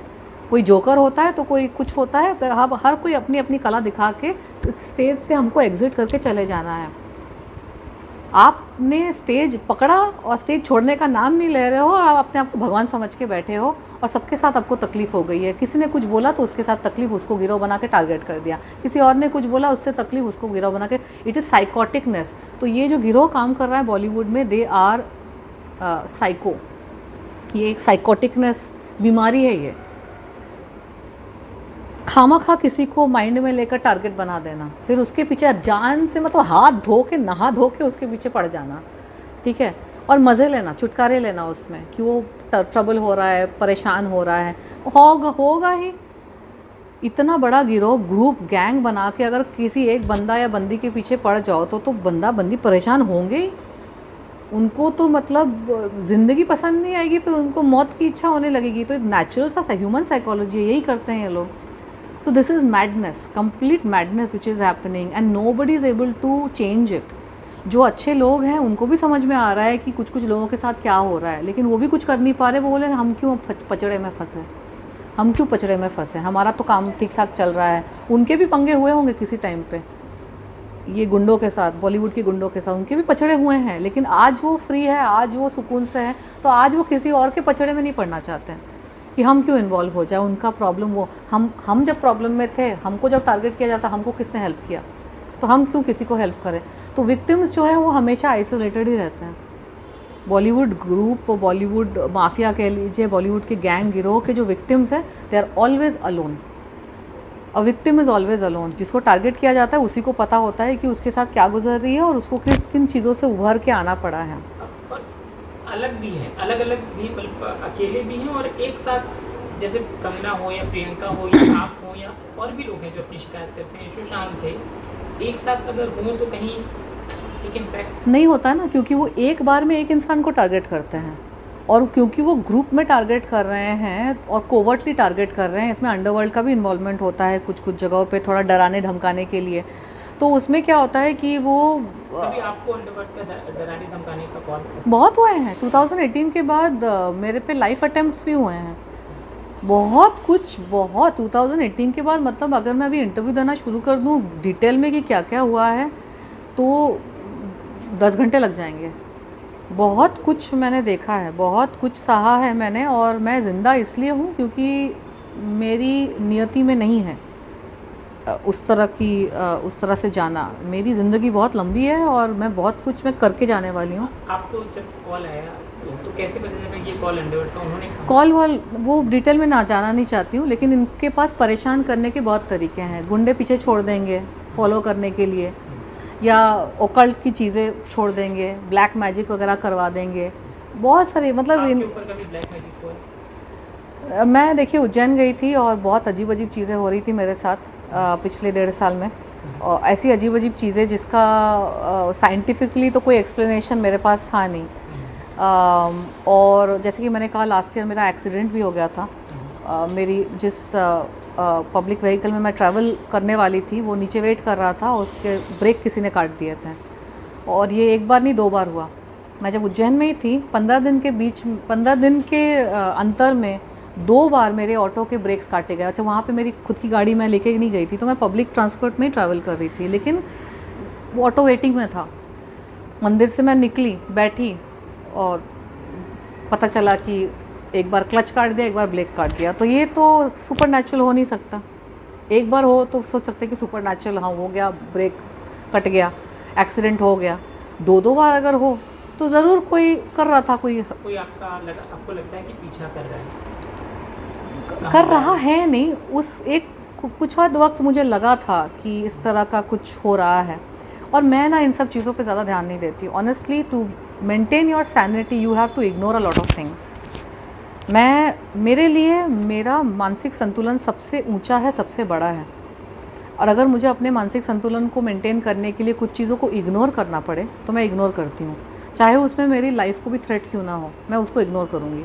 कोई जोकर होता है तो कोई कुछ होता है, हर कोई अपनी अपनी कला दिखा के स्टेज से हमको एग्जिट करके चले जाना है। आपने स्टेज पकड़ा और स्टेज छोड़ने का नाम नहीं ले रहे हो, आप अपने आप को भगवान समझ के बैठे हो, और सबके साथ आपको तकलीफ़ हो गई है। किसी ने कुछ बोला तो उसके साथ तकलीफ, उसको गिरोह बना के टारगेट कर दिया। किसी और ने कुछ बोला, उससे तकलीफ, उसको गिरोह बना के। It is psychoticness. तो ये जो गिरोह काम कर रहा है बॉलीवुड में, दे आर साइको। ये एक साइकोटिकनेस बीमारी है। ये खामखा किसी को माइंड में लेकर टारगेट बना देना, फिर उसके पीछे जान से, मतलब हाथ धो के, नहा धो के उसके पीछे पड़ जाना। ठीक है। और मज़े लेना, छुटकारे लेना उसमें कि वो ट्रबल हो रहा है, परेशान हो रहा है, होगा ही। इतना बड़ा गिरोह, ग्रुप, गैंग बना के अगर किसी एक बंदा या बंदी के पीछे पड़ जाओ तो बंदा बंदी परेशान होंगे ही। उनको तो मतलब ज़िंदगी पसंद नहीं आएगी, फिर उनको मौत की इच्छा होने लगेगी। तो नेचुरल सा ह्यूमन साइकोलॉजी, यही करते हैं ये लोग। So this is madness, complete madness which is happening and nobody is able to change it. जो अच्छे लोग हैं उनको भी समझ में आ रहा है कि कुछ लोगों के साथ क्या हो रहा है, लेकिन वो भी कुछ कर नहीं पा रहे। वो बोले हम क्यों पचड़े में फंसे, हमारा तो काम ठीक ठाक चल रहा है। उनके भी पंगे हुए होंगे किसी टाइम पे, ये गुंडों के साथ, बॉलीवुड के गुंडों के साथ, उनके भी पचड़े हुए हैं, लेकिन आज वो फ्री है, आज वो सुकून से है, तो आज वो किसी और के पचड़े में नहीं पड़ना चाहते हैं कि हम क्यों इन्वॉल्व हो जाए। उनका प्रॉब्लम वो, हम जब प्रॉब्लम में थे, हमको जब टारगेट किया जाता, हमको किसने हेल्प किया, तो हम क्यों किसी को हेल्प करें। तो विक्टिम्स जो है वो हमेशा आइसोलेटेड ही रहते हैं। बॉलीवुड ग्रुप, बॉलीवुड माफिया कह लीजिए, बॉलीवुड के गैंग गिरोह के जो विक्टिम्स हैं, they are always alone. A victim is always alone. जिसको टारगेट किया जाता है उसी को पता होता है कि उसके साथ क्या गुजर रही है और उसको किन चीज़ों से उभर के आना पड़ा है। पर अलग भी हैं, अलग अलग भी, मतलब अकेले भी हैं और एक साथ, जैसे कंगना हो या प्रियंका हो या आप हो या और भी लोग हैं जो अपनी शिकायत करते हैं, सुशांत थे, एक साथ अगर हों तो कहीं एक इम्पैक्ट नहीं होता ना, क्योंकि वो एक बार में एक इंसान को टारगेट करते हैं और क्योंकि वो ग्रुप में टारगेट कर रहे हैं और कोवर्टली टारगेट कर रहे हैं। इसमें अंडरवर्ल्ड का भी इन्वॉल्वमेंट होता है कुछ कुछ जगहों पे, थोड़ा डराने धमकाने के लिए। तो उसमें क्या होता है कि वो कभी आपको अंडरवर्ल्ड का डराने धमकाने का कॉल बहुत हुए हैं। 2018 के बाद मेरे पे लाइफ अटेम्प्ट्स भी हुए हैं, बहुत कुछ, बहुत 2018 के बाद। मतलब अगर मैं अभी इंटरव्यू देना शुरू कर दूँ डिटेल में कि क्या क्या हुआ है तो 10 घंटे लग जाएंगे। बहुत कुछ मैंने देखा है, बहुत कुछ सहा है मैंने, और मैं ज़िंदा इसलिए हूँ क्योंकि मेरी नियति में नहीं है उस तरह से जाना। मेरी ज़िंदगी बहुत लंबी है और मैं बहुत कुछ मैं करके जाने वाली हूँ। आपको जब कॉल आया तो कैसे पता चला ये कॉल अंडरवर्ल्ड का? उन्होंने कहा कॉल वॉल वो डिटेल में ना जाना नहीं चाहती हूँ, लेकिन इनके पास परेशान करने के बहुत तरीके हैं। गुंडे पीछे छोड़ देंगे फॉलो करने के लिए, या ओकल्ट की चीज़ें छोड़ देंगे, ब्लैक मैजिक वगैरह करवा देंगे, बहुत सारे। मतलब आपके ऊपर कभी ब्लैक मैजिक हुआ? मैं देखिए उज्जैन गई थी और बहुत अजीब अजीब चीज़ें हो रही थी मेरे साथ पिछले 1.5 साल में, और ऐसी अजीब अजीब चीज़ें जिसका साइंटिफिकली तो कोई एक्सप्लेनेशन मेरे पास था नहीं। और जैसे कि मैंने कहा लास्ट ईयर मेरा एक्सीडेंट भी हो गया था। मेरी जिस पब्लिक व्हीकल में मैं ट्रैवल करने वाली थी वो नीचे वेट कर रहा था, उसके ब्रेक किसी ने काट दिए थे, और ये एक बार नहीं 2 बार हुआ। मैं जब उज्जैन में ही थी 15 दिन के अंतर में 2 बार मेरे ऑटो के ब्रेक्स काटे गए। अच्छा, वहाँ पे मेरी खुद की गाड़ी मैं लेके नहीं गई थी, तो मैं पब्लिक ट्रांसपोर्ट में ही ट्रैवल कर रही थी, लेकिन वो ऑटो वेटिंग में था। मंदिर से मैं निकली, बैठी, और पता चला कि एक बार क्लच काट दिया, एक बार ब्रेक काट दिया। तो ये तो सुपर नेचुरल हो नहीं सकता। एक बार हो तो सोच सकते हैं कि सुपर नेचुरल, हाँ हो गया, ब्रेक कट गया, एक्सीडेंट हो गया। 2 बार अगर हो तो ज़रूर कोई कर रहा था, कोई आपको लगता है कि पीछा कर रहा है? कर रहा है नहीं। उस एक कुछ हद वक्त मुझे लगा था कि इस तरह का कुछ हो रहा है, और मैं ना इन सब चीज़ों पे ज़्यादा ध्यान नहीं देती। Honestly, to maintain your sanity you have to ignore a lot of things. मेरे लिए मेरा मानसिक संतुलन सबसे ऊंचा है, सबसे बड़ा है, और अगर मुझे अपने मानसिक संतुलन को मेंटेन करने के लिए कुछ चीज़ों को इग्नोर करना पड़े तो मैं इग्नोर करती हूँ, चाहे उसमें मेरी लाइफ को भी थ्रेट क्यों ना हो, मैं उसको इग्नोर करूँगी।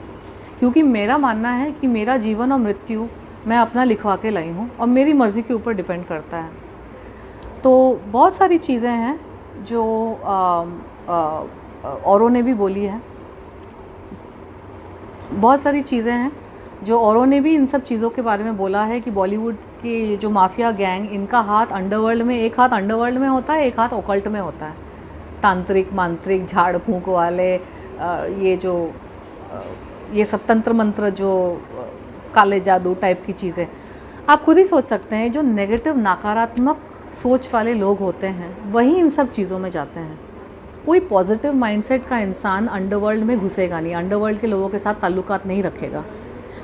क्योंकि मेरा मानना है कि मेरा जीवन और मृत्यु मैं अपना लिखवा के लाई हूँ और मेरी मर्ज़ी के ऊपर डिपेंड करता है। तो बहुत सारी चीज़ें हैं जो औरों ने भी बोली है, बहुत सारी चीज़ें हैं जो औरों ने भी इन सब चीज़ों के बारे में बोला है कि बॉलीवुड की जो माफिया गैंग, इनका हाथ अंडरवर्ल्ड में, एक हाथ अंडरवर्ल्ड में होता है, एक हाथ ओकल्ट में होता है। तांत्रिक, मांत्रिक, झाड़ फूंक वाले, ये सब तंत्र मंत्र, जो काले जादू टाइप की चीज़ें, आप खुद ही सोच सकते हैं। जो नेगेटिव, नकारात्मक सोच वाले लोग होते हैं वही इन सब चीज़ों में जाते हैं। कोई पॉजिटिव माइंडसेट का इंसान अंडरवर्ल्ड में घुसेगा नहीं, अंडरवर्ल्ड के लोगों के साथ ताल्लुकात नहीं रखेगा।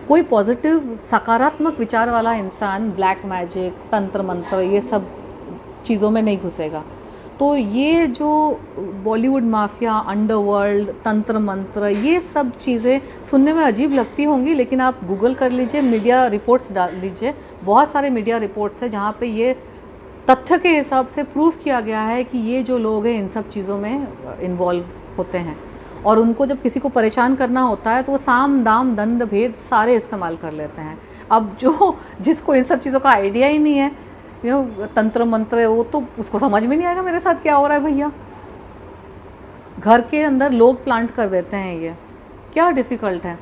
कोई पॉजिटिव, सकारात्मक विचार वाला इंसान ब्लैक मैजिक, तंत्र मंत्र, ये सब चीज़ों में नहीं घुसेगा। तो ये जो बॉलीवुड माफिया, अंडरवर्ल्ड, तंत्र मंत्र, ये सब चीज़ें सुनने में अजीब लगती होंगी, लेकिन आप गूगल कर लीजिए, मीडिया रिपोर्ट्स डाल लीजिए, बहुत सारे मीडिया रिपोर्ट्स हैं जहाँ पे ये तथ्य के हिसाब से प्रूव किया गया है कि ये जो लोग हैं इन सब चीज़ों में इन्वॉल्व होते हैं, और उनको जब किसी को परेशान करना होता है तो वो साम दाम दंड भेद सारे इस्तेमाल कर लेते हैं। अब जिसको इन सब चीज़ों का आइडिया ही नहीं है, तंत्र मंत्र, वो तो उसको समझ में नहीं आएगा मेरे साथ क्या हो रहा है भैया। घर के अंदर लोग प्लांट कर देते हैं, ये क्या डिफ़िकल्ट है।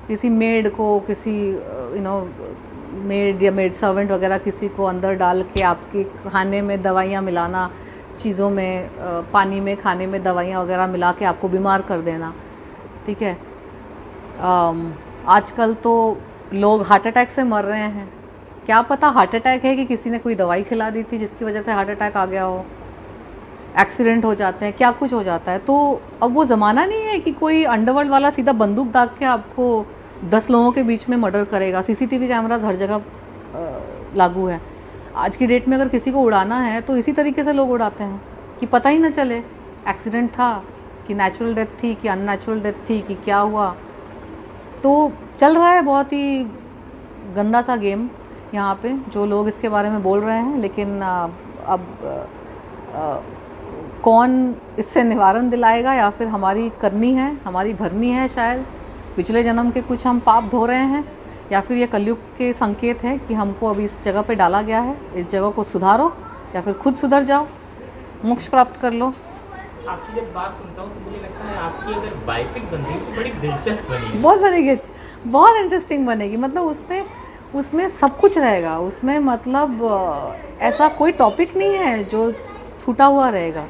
किसी मेड को, किसी मेड या मेड सर्वेंट वगैरह किसी को अंदर डाल के आपके खाने में दवाइयाँ मिलाना, चीज़ों में, पानी में, खाने में दवाइयाँ वगैरह मिला के आपको बीमार कर देना, ठीक है। आजकल तो लोग हार्ट अटैक से मर रहे हैं, क्या पता हार्ट अटैक है कि किसी ने कोई दवाई खिला दी थी जिसकी वजह से हार्ट अटैक आ गया हो। एक्सीडेंट हो जाते हैं, क्या कुछ हो जाता है। तो अब वो ज़माना नहीं है कि कोई अंडरवर्ल्ड वाला सीधा बंदूक दाग के आपको 10 लोगों के बीच में मर्डर करेगा। सीसीटीवी कैमरास हर जगह लागू है। आज की डेट में अगर किसी को उड़ाना है तो इसी तरीके से लोग उड़ाते हैं कि पता ही ना चले एक्सीडेंट था कि नेचुरल डेथ थी कि अननेचुरल डेथ थी कि क्या हुआ। तो चल रहा है बहुत ही गंदा सा गेम यहाँ पे, जो लोग इसके बारे में बोल रहे हैं। लेकिन अब कौन इससे निवारण दिलाएगा, या फिर हमारी करनी है, हमारी भरनी है शायद, पिछले जन्म के कुछ हम पाप धो रहे हैं, या फिर ये कलयुग के संकेत है कि हमको अभी इस जगह पे डाला गया है, इस जगह को सुधारो या फिर खुद सुधर जाओ, मोक्ष प्राप्त कर लो। आपकी जब बात सुनता हूँ तो मुझे लगता है आपकी अगर बायोपिक बनती तो बड़ी दिलचस्प बनेगी। बहुत बनेगी, बहुत इंटरेस्टिंग बनेगी। मतलब उसमें सब कुछ रहेगा। उसमें मतलब ऐसा कोई टॉपिक नहीं है जो छूटा हुआ रहेगा।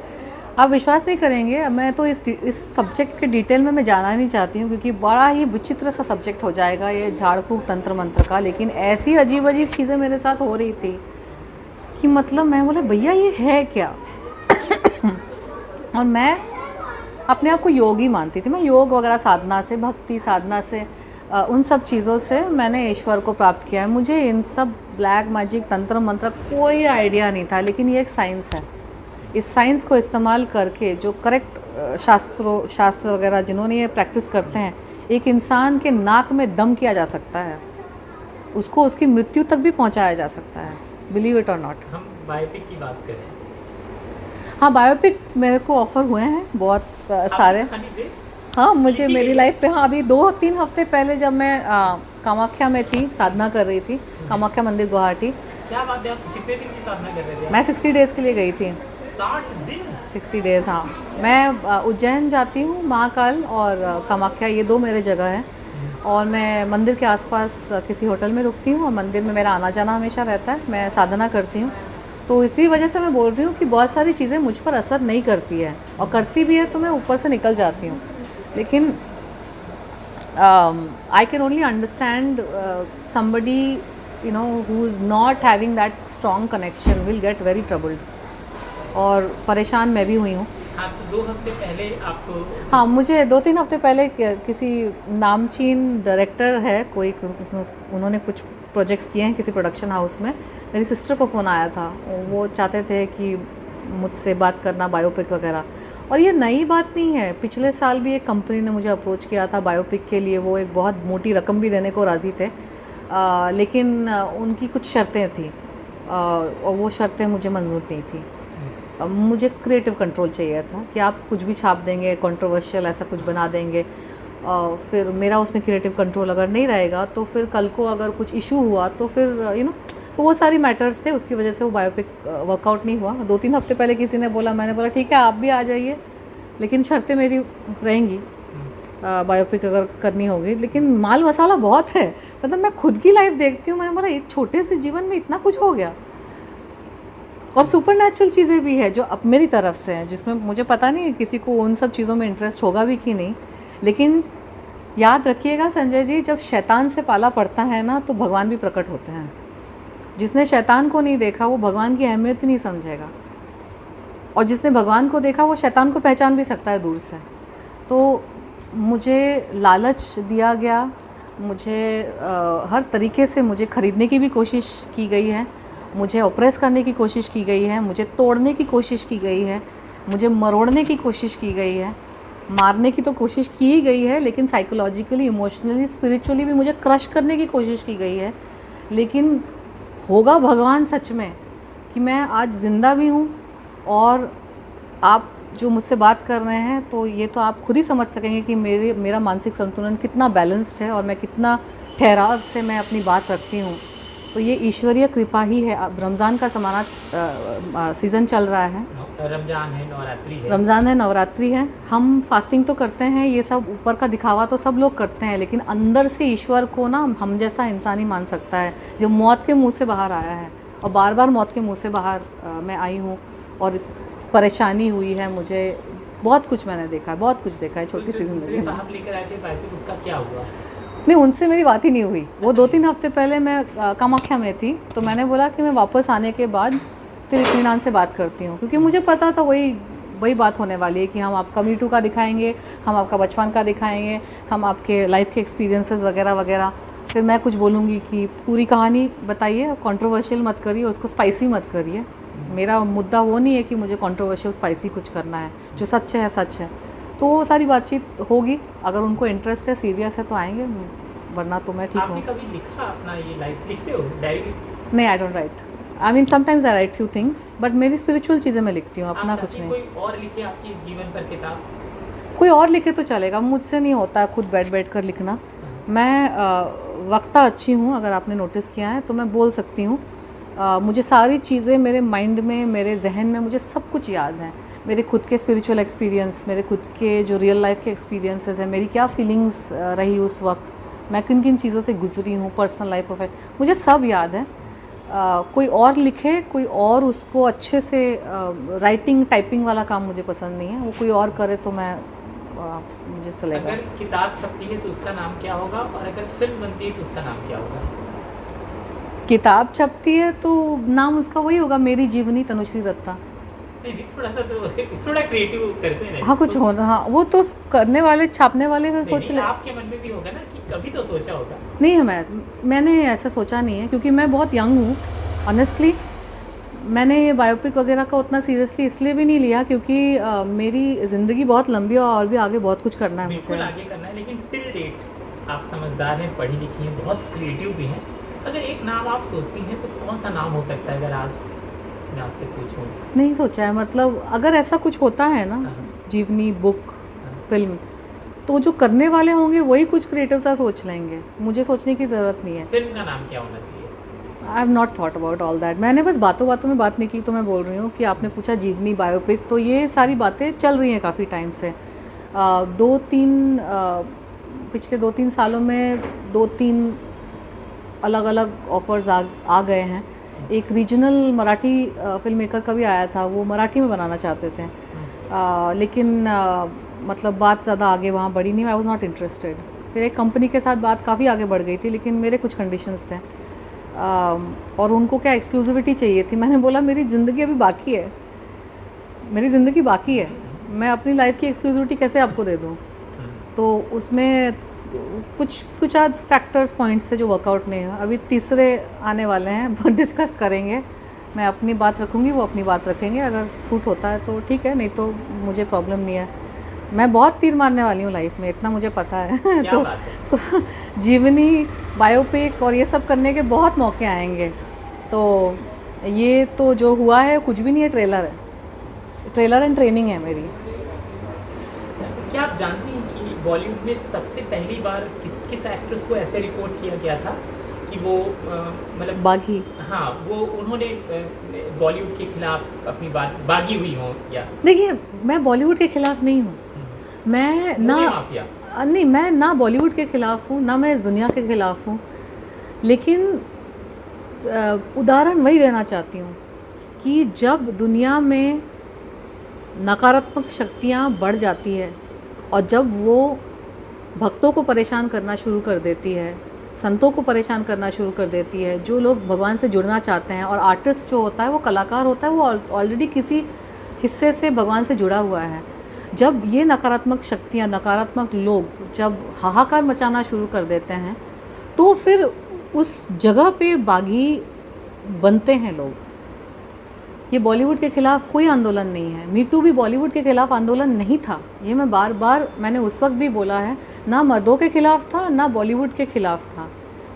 आप विश्वास नहीं करेंगे, मैं तो इस सब्जेक्ट के डिटेल में मैं जाना नहीं चाहती हूँ, क्योंकि बड़ा ही विचित्र सा सब्जेक्ट हो जाएगा ये झाड़ फूक तंत्र मंत्र का। लेकिन ऐसी अजीब अजीब चीज़ें मेरे साथ हो रही थी कि मतलब मैं बोला भैया ये है क्या। और मैं अपने आप को योगी मानती थी। मैं योग वगैरह साधना से, भक्ति साधना से, उन सब चीज़ों से मैंने ईश्वर को प्राप्त किया है। मुझे इन सब ब्लैक मैजिक तंत्र मंत्र कोई आइडिया नहीं था। लेकिन ये एक साइंस है। इस साइंस को इस्तेमाल करके जो करेक्ट शास्त्र वगैरह जिन्होंने ये प्रैक्टिस करते हैं, एक इंसान के नाक में दम किया जा सकता है, उसको उसकी मृत्यु तक भी पहुंचाया जा सकता है, बिलीव इट और नॉट। हम बायोपिक की बात करें, हाँ बायोपिक मेरे को ऑफ़र हुए हैं बहुत सारे। हाँ मुझे मेरी लाइफ पे, हाँ अभी 2-3 हफ्ते पहले जब मैं कामाख्या में थी, साधना कर रही थी, कामाख्या मंदिर गुवाहाटी। क्या बात है, आप कितने दिन की साधना कर रहे थे? मैं 60 डेज़ के लिए गई थी। 60 दिन? 60 डेज़, हाँ। मैं उज्जैन जाती हूँ, महाकाल और कामाख्या, ये 2 मेरे जगह हैं। और मैं मंदिर के आसपास किसी होटल में रुकती हूँ और मंदिर में मेरा आना जाना हमेशा रहता है। मैं साधना करती हूँ, तो इसी वजह से मैं बोल रही हूँ कि बहुत सारी चीज़ें मुझ पर असर नहीं करती है, और करती भी है तो मैं ऊपर से निकल जाती हूँ। लेकिन I can only understand somebody who is not having that strong connection will get very troubled, और परेशान मैं भी हुई हूँ। हाँ, तो 2 हफ्ते पहले आपको, हाँ मुझे 2-3 हफ्ते पहले किसी नामचीन डायरेक्टर है कोई, उन्होंने कुछ प्रोजेक्ट्स किए हैं किसी प्रोडक्शन हाउस में, मेरी सिस्टर को फ़ोन आया था। वो चाहते थे कि मुझसे बात करना बायोपिक वगैरह। और ये नई बात नहीं है, पिछले साल भी एक कंपनी ने मुझे अप्रोच किया था बायोपिक के लिए। वो एक बहुत मोटी रकम भी देने को राज़ी थे, लेकिन उनकी कुछ शर्तें थी, और वो शर्तें मुझे मंजूर नहीं थी। मुझे क्रिएटिव कंट्रोल चाहिए था कि आप कुछ भी छाप देंगे, कंट्रोवर्शियल ऐसा कुछ बना देंगे, फिर मेरा उसमें क्रिएटिव कंट्रोल अगर नहीं रहेगा तो फिर कल को अगर कुछ इशू हुआ तो फिर तो वो सारी मैटर्स थे, उसकी वजह से वो बायोपिक वर्कआउट नहीं हुआ। 2-3 हफ्ते पहले किसी ने बोला, मैंने बोला ठीक है आप भी आ जाइए, लेकिन शर्तें मेरी रहेंगी बायोपिक अगर करनी होगी। लेकिन माल मसाला बहुत है, मतलब मैं खुद की लाइफ देखती हूँ, मैंने बोला एक छोटे से जीवन में इतना कुछ हो गया। और सुपर नेचुरल चीज़ें भी है जो अब मेरी तरफ से हैं, जिसमें मुझे पता नहीं किसी को उन सब चीज़ों में इंटरेस्ट होगा भी कि नहीं। लेकिन याद रखिएगा संजय जी, जब शैतान से पाला पड़ता है ना तो भगवान भी प्रकट होते हैं। जिसने शैतान को नहीं देखा वो भगवान की अहमियत ही नहीं समझेगा, और जिसने भगवान को देखा वो शैतान को पहचान भी सकता है दूर से। तो मुझे लालच दिया गया, मुझे हर तरीके से मुझे ख़रीदने की भी कोशिश की गई है, मुझे ऑप्रेस करने की कोशिश की गई है, मुझे तोड़ने की कोशिश की गई है, मुझे मरोड़ने की कोशिश की गई है, मारने की तो कोशिश की ही गई है, लेकिन साइकोलॉजिकली, इमोशनली, स्पिरिचुअली भी मुझे क्रश करने की कोशिश की गई है। लेकिन होगा भगवान सच में कि मैं आज ज़िंदा भी हूँ, और आप जो मुझसे बात कर रहे हैं तो ये तो आप खुद ही समझ सकेंगे कि मेरा मानसिक संतुलन कितना बैलेंस्ड है और मैं कितना ठहराव से मैं अपनी बात रखती हूँ। तो ये ईश्वरीय कृपा ही है। अब रमज़ान का समाना सीज़न चल रहा है, रमज़ान है, नवरात्रि है, रमज़ान है, नवरात्रि है। हम फास्टिंग तो करते हैं, ये सब ऊपर का दिखावा तो सब लोग करते हैं, लेकिन अंदर से ईश्वर को ना हम जैसा इंसान ही मान सकता है, जो मौत के मुंह से बाहर आया है। और बार बार मौत के मुंह से बाहर मैं आई हूँ, और परेशानी हुई है मुझे, बहुत कुछ मैंने देखा है, बहुत कुछ देखा है छोटी सी ज़िंदगी में। साहब लेकर आए थे बायोपिक, उसका क्या हुआ? नहीं, उनसे मेरी बात ही नहीं हुई। वो 2-3 हफ्ते पहले मैं कामाख्या में थी, तो मैंने बोला कि मैं वापस आने के बाद फिर इत्मीनान से बात करती हूँ, क्योंकि मुझे पता था वही बात होने वाली है कि हम आपका मी टू का दिखाएंगे, हम आपका बचपन का दिखाएंगे, हम आपके लाइफ के एक्सपीरियंसेस वगैरह वगैरह। फिर मैं कुछ बोलूँगी कि पूरी कहानी बताइए, कंट्रोवर्शियल मत करिए, उसको स्पाइसी मत करिए। मेरा मुद्दा वो नहीं है कि मुझे कंट्रोवर्शियल स्पाइसी कुछ करना है, जो सच है सच है। तो वो सारी बातचीत होगी, अगर उनको इंटरेस्ट है, सीरियस है तो आएंगे, वरना तो मैं ठीक हूँ। आपने कभी लिखा अपना ये लाइफ लिखते हो डायरी? नहीं, I don't write. I mean sometimes I right few things, but मेरी स्पिरिचुअल चीज़ें मैं लिखती हूँ, अपना कुछ नहीं। कोई और लिखे आपकी जीवन पर किताब? कोई और लिखे तो चलेगा, मुझसे नहीं होता खुद बैठ कर लिखना। मैं वक्ता अच्छी हूँ, अगर आपने नोटिस किया है तो मैं बोल सकती हूँ। मुझे सारी चीज़ें मेरे माइंड में, मेरे जहन में, मुझे सब कुछ याद है। मेरे खुद के स्पिरिचुअल एक्सपीरियंस, मेरे खुद के जो रियल लाइफ के एक्सपीरियंसेस हैं, मेरी क्या फीलिंग्स रही उस वक्त, मैं किन किन चीज़ों से गुजरी हूँ, पर्सनल लाइफ, प्रोफेशनल, मुझे सब याद है। कोई और लिखे, कोई और उसको अच्छे से राइटिंग टाइपिंग वाला काम मुझे पसंद नहीं है, वो कोई और करे तो मैं मुझे चलेगा। अगर किताब छपती है तो उसका नाम क्या होगा, और अगर फिल्म बनती है तो उसका नाम क्या होगा? किताब छपती है तो नाम उसका वही होगा, मेरी जीवनी तनुश्री दत्ता। नहीं, थोड़ा सा तो थोड़ा क्रिएटिव करते हैं। हाँ, कुछ होना, हाँ वो तो करने वाले, छापने वाले फिर सोच ले। आपके मन में भी होगा ना कि कभी तो सोचा होगा। नहीं है, मैंने ऐसा सोचा नहीं है, क्योंकि मैं बहुत यंग हूँ ऑनेस्टली। मैंने ये बायोपिक वगैरह का उतना सीरियसली इसलिए भी नहीं लिया क्योंकि मेरी ज़िंदगी बहुत लंबी है और भी आगे बहुत कुछ करना है मुझे। बिल्कुल आगे करना है, लेकिन टिल डेट आप समझदार हैं, पढ़ी लिखी हैं, बहुत क्रिएटिव भी हैं। अगर एक नाम आप सोचती हैं तो कौन सा नाम हो सकता है, अगर आज मैं आपसे पूछूं? नहीं सोचा है, मतलब अगर ऐसा कुछ होता है ना, जीवनी, बुक, फिल्म, तो जो करने वाले होंगे वही कुछ क्रिएटिव सा सोच लेंगे, मुझे सोचने की ज़रूरत नहीं है। फिल्म का नाम क्या होना चाहिए? I have not thought about all that. मैंने बस बातों बातों में बात निकली तो मैं बोल रही हूँ कि आपने पूछा जीवनी, बायोपिक, तो ये सारी बातें चल रही हैं काफ़ी टाइम से। पिछले 2-3 सालों में 2-3 अलग अलग ऑफर्स आ गए हैं। एक रीजनल मराठी फिल्म मेकर का भी आया था, वो मराठी में बनाना चाहते थे, लेकिन मतलब बात ज़्यादा आगे वहाँ बढ़ी नहीं, आई वॉज नॉट इंटरेस्टेड। फिर एक कंपनी के साथ बात काफ़ी आगे बढ़ गई थी, लेकिन मेरे कुछ कंडीशंस थे, और उनको क्या एक्सक्लूसिविटी चाहिए थी। मैंने बोला मेरी ज़िंदगी अभी बाकी है, मेरी ज़िंदगी बाकी है, मैं अपनी लाइफ की एक्सक्लूसिविटी कैसे आपको दे दूँ? तो उसमें कुछ आध फैक्टर्स, पॉइंट्स से जो वर्कआउट नहीं है। अभी तीसरे आने वाले हैं, डिस्कस करेंगे। मैं अपनी बात रखूँगी, वो अपनी बात रखेंगे, अगर सूट होता है तो ठीक है, नहीं तो मुझे प्रॉब्लम नहीं है। मैं बहुत तीर मारने वाली हूँ लाइफ में, इतना मुझे पता है। क्या बात है? तो जीवनी, बायोपिक और ये सब करने के बहुत मौके आएंगे। तो ये तो जो हुआ है कुछ भी नहीं है, ट्रेलर है, ट्रेलर एंड ट्रेनिंग है मेरी। क्या आप जानती हैं कि बॉलीवुड में सबसे पहली बार किस एक्ट्रेस को ऐसे रिपोर्ट किया गया था कि वो मतलब बागी? हाँ, वो उन्होंने बॉलीवुड के खिलाफ अपनी बात बागी हुई हो? या देखिए, मैं बॉलीवुड के खिलाफ नहीं हूँ, मैं ना, नहीं, मैं ना बॉलीवुड के ख़िलाफ़ हूँ, ना मैं इस दुनिया के ख़िलाफ़ हूँ, लेकिन उदाहरण वही देना चाहती हूँ कि जब दुनिया में नकारात्मक शक्तियाँ बढ़ जाती है और जब वो भक्तों को परेशान करना शुरू कर देती है, संतों को परेशान करना शुरू कर देती है, जो लोग भगवान से जुड़ना चाहते हैं, और आर्टिस्ट जो होता है, वो कलाकार होता है, वो ऑलरेडी किसी हिस्से से भगवान से जुड़ा हुआ है। जब ये नकारात्मक शक्तियाँ, नकारात्मक लोग जब हाहाकार मचाना शुरू कर देते हैं, तो फिर उस जगह पे बागी बनते हैं लोग। ये बॉलीवुड के ख़िलाफ़ कोई आंदोलन नहीं है, मी टू भी बॉलीवुड के ख़िलाफ़ आंदोलन नहीं था। ये मैं बार बार, मैंने उस वक्त भी बोला है, ना मर्दों के ख़िलाफ़ था, ना बॉलीवुड के ख़िलाफ़ था।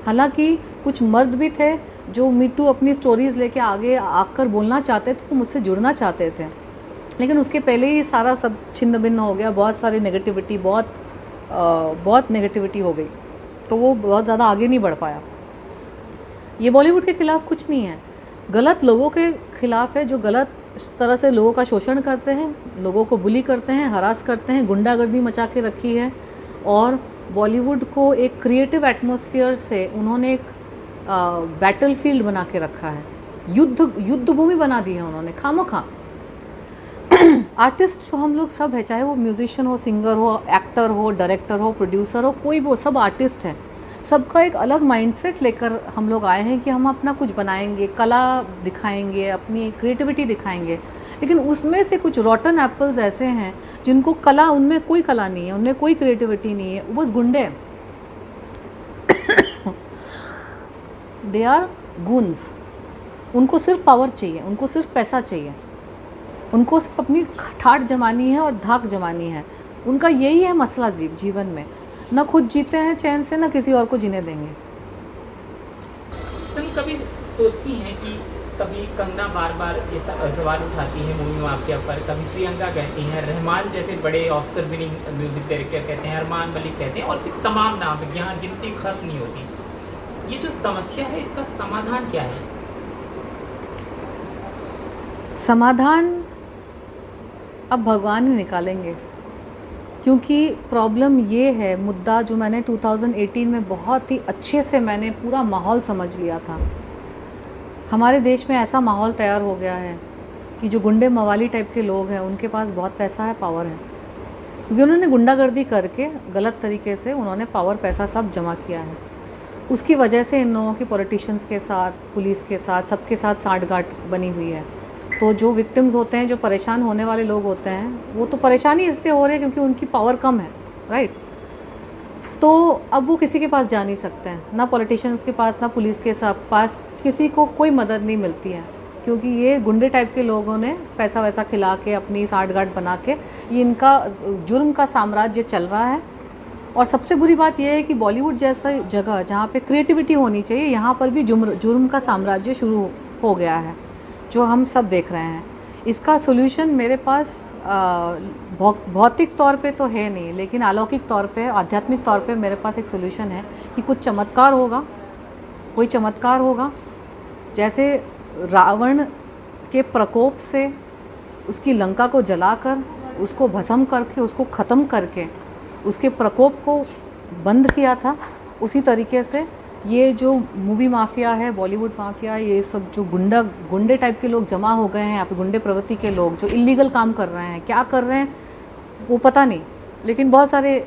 हालांकि कुछ मर्द भी थे जो मी टू अपनी स्टोरीज़ लेके आगे आकर बोलना चाहते थे, मुझसे जुड़ना चाहते थे, लेकिन उसके पहले ही सारा सब छिन्न भिन्न हो गया, बहुत सारी नेगेटिविटी, बहुत नेगेटिविटी हो गई, तो वो बहुत ज़्यादा आगे नहीं बढ़ पाया। ये बॉलीवुड के ख़िलाफ़ कुछ नहीं है, गलत लोगों के ख़िलाफ़ है जो गलत तरह से लोगों का शोषण करते हैं, लोगों को बुली करते हैं, हरास करते हैं, गुंडागर्दी मचा के रखी है। और बॉलीवुड को एक क्रिएटिव एटमॉस्फेयर से उन्होंने एक बैटलफील्ड बना के रखा है, युद्ध भूमि बना दी है उन्होंने खामोखा। आर्टिस्ट जो हम लोग सब है, चाहे वो म्यूजिशियन हो, सिंगर हो, एक्टर हो, डायरेक्टर हो, प्रोड्यूसर हो, कोई वो सब आर्टिस्ट हैं। सबका एक अलग माइंडसेट लेकर हम लोग आए हैं कि हम अपना कुछ बनाएंगे, कला दिखाएंगे, अपनी क्रिएटिविटी दिखाएंगे। लेकिन उसमें से कुछ रॉटन एप्पल्स ऐसे हैं जिनको कला, उनमें कोई कला नहीं है, उनमें कोई क्रिएटिविटी नहीं है, वो बस गुंडे हैं। They are goons. उनको सिर्फ पावर चाहिए, उनको सिर्फ पैसा चाहिए, उनको सिर्फ अपनी ठाठ जमानी है और धाक जमानी है। उनका यही है मसला जीवन में, ना खुद जीते हैं चैन से, ना किसी और को जीने देंगे। तुम कभी सोचती हैं कि कभी कंगना बार बार ये सवाल उठाती है मूवी माफिया पर, कभी प्रियंका कहती हैं, रहमान जैसे बड़े ऑस्कर विनिंग म्यूजिक डायरेक्टर कहते हैं, अरमान मलिक कहते हैं, और फिर तमाम नाम यहाँ गिनती खत्म नहीं होती। ये जो समस्या है इसका समाधान क्या है? समाधान अब भगवान ही निकालेंगे, क्योंकि प्रॉब्लम ये है, मुद्दा जो मैंने 2018 में बहुत ही अच्छे से मैंने पूरा माहौल समझ लिया था। हमारे देश में ऐसा माहौल तैयार हो गया है कि जो गुंडे मवाली टाइप के लोग हैं उनके पास बहुत पैसा है, पावर है, क्योंकि उन्होंने गुंडागर्दी करके गलत तरीके से उन्होंने पावर पैसा सब जमा किया है। उसकी वजह से इन लोगों की पॉलिटिशियंस के साथ, पुलिस के साथ, सबके साथ साठगांठ बनी हुई है। तो जो विक्टिम्स होते हैं, जो परेशान होने वाले लोग होते हैं, वो तो परेशानी इसलिए हो रही है क्योंकि उनकी पावर कम है, राइट। तो अब वो किसी के पास जा नहीं सकते हैं, ना पॉलिटिशियंस के पास, ना पुलिस के पास, किसी को कोई मदद नहीं मिलती है, क्योंकि ये गुंडे टाइप के लोगों ने पैसा वैसा खिला के अपनी साठगांठ बना के ये इनका जुर्म का साम्राज्य चल रहा है। और सबसे बुरी बात यह है कि बॉलीवुड जैसा जगह जहाँ पे क्रिएटिविटी होनी चाहिए, यहाँ पर भी जुर्म का साम्राज्य शुरू हो गया है, जो हम सब देख रहे हैं। इसका सोल्यूशन मेरे पास भौतिक तौर पे तो है नहीं, लेकिन अलौकिक तौर पे, आध्यात्मिक तौर पे मेरे पास एक सोल्यूशन है कि कुछ चमत्कार होगा, कोई चमत्कार होगा। जैसे रावण के प्रकोप से उसकी लंका को जलाकर, उसको भस्म करके, उसको ख़त्म करके उसके प्रकोप को बंद किया था, उसी तरीके से ये जो मूवी माफिया है, बॉलीवुड माफिया, ये सब जो गुंडे टाइप के लोग जमा हो गए हैं यहाँ पे, गुंडे प्रवृत्ति के लोग जो इलीगल काम कर रहे हैं, क्या कर रहे हैं वो पता नहीं, लेकिन बहुत सारे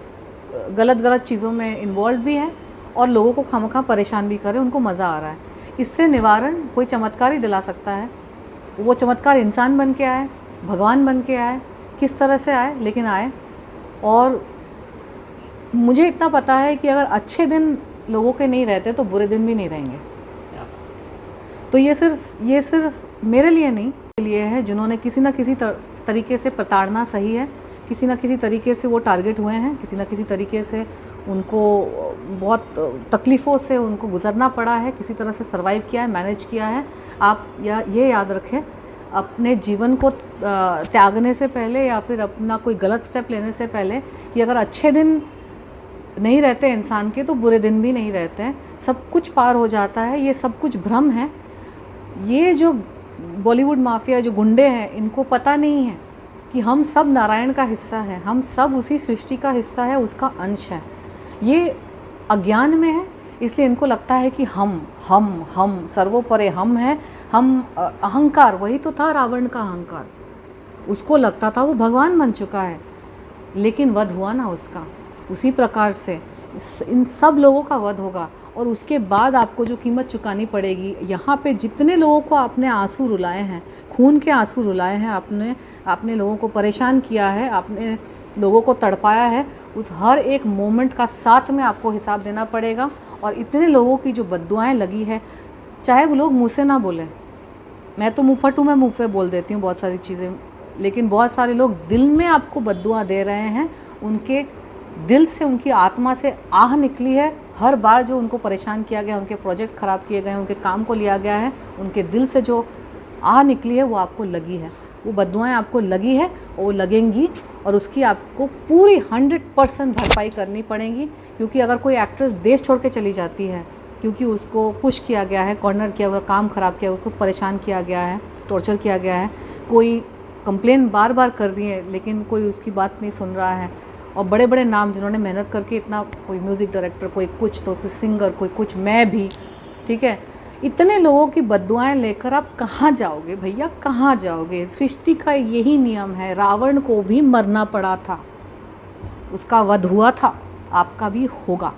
गलत चीज़ों में इन्वॉल्व भी हैं और लोगों को खामखा परेशान भी कर रहे हैं, उनको मज़ा आ रहा है। इससे निवारण कोई चमत्कार ही दिला सकता है। वो चमत्कार इंसान बन के आए, भगवान बन के आए, किस तरह से आए, लेकिन आए। और मुझे इतना पता है कि अगर अच्छे दिन लोगों के नहीं रहते तो बुरे दिन भी नहीं रहेंगे। तो ये सिर्फ मेरे लिए नहीं, लिए है जिन्होंने किसी ना किसी तरीके से प्रताड़ना, सही है, किसी ना किसी तरीके से वो टारगेट हुए हैं, किसी ना किसी तरीके से उनको बहुत तकलीफ़ों से उनको गुजरना पड़ा है, किसी तरह से सरवाइव किया है, मैनेज किया है। आप ये याद रखें, अपने जीवन को त्यागने से पहले या फिर अपना कोई गलत स्टेप लेने से पहले, कि अगर अच्छे दिन नहीं रहते इंसान के तो बुरे दिन भी नहीं रहते हैं, सब कुछ पार हो जाता है। ये सब कुछ भ्रम है। ये जो बॉलीवुड माफिया, जो गुंडे हैं, इनको पता नहीं है कि हम सब नारायण का हिस्सा है, हम सब उसी सृष्टि का हिस्सा है, उसका अंश है। ये अज्ञान में है, इसलिए इनको लगता है कि हम सर्वोपरि हम हैं, हम अहंकार, वही तो था रावण का अहंकार। उसको लगता था वो भगवान बन चुका है, लेकिन वध हुआ ना उसका। उसी प्रकार से इन सब लोगों का वध होगा और उसके बाद आपको जो कीमत चुकानी पड़ेगी, यहाँ पे जितने लोगों को आपने आंसू रुलाए हैं, खून के आंसू रुलाए हैं, आपने लोगों को परेशान किया है, आपने लोगों को तड़पाया है, उस हर एक मोमेंट का साथ में आपको हिसाब देना पड़ेगा। और इतने लोगों की जो बद्दुआएं लगी है, चाहे वो लोग मुँह से ना बोलें, मैं तो मुँह फट हूँ, मैं मुँह पे बोल देती हूँ बहुत सारी चीज़ें, लेकिन बहुत सारे लोग दिल में आपको बद्दुआ दे रहे हैं, उनके दिल से, उनकी आत्मा से आह निकली है। हर बार जो उनको परेशान किया गया, उनके प्रोजेक्ट ख़राब किए गए, उनके काम को लिया गया है, उनके दिल से जो आह निकली है वो आपको लगी है, वो बद्दुआएं आपको लगी है और वो लगेंगी, और उसकी आपको पूरी 100% भरपाई करनी पड़ेगी। क्योंकि अगर कोई एक्ट्रेस देश छोड़ के चली जाती है क्योंकि उसको पुश किया गया है, कॉर्नर किया हुआ, काम ख़राब किया, उसको परेशान किया गया है, टॉर्चर किया गया है, कोई कंप्लेन बार बार कर रही है लेकिन कोई उसकी बात नहीं सुन रहा है, और बड़े बड़े नाम जिन्होंने मेहनत करके इतना, कोई म्यूज़िक डायरेक्टर, कोई कुछ, तो कोई सिंगर, कोई कुछ, मैं भी, ठीक है, इतने लोगों की बद्दुआएं लेकर आप कहाँ जाओगे भैया, कहाँ जाओगे? सृष्टि का यही नियम है। रावण को भी मरना पड़ा था, उसका वध हुआ था, आपका भी होगा।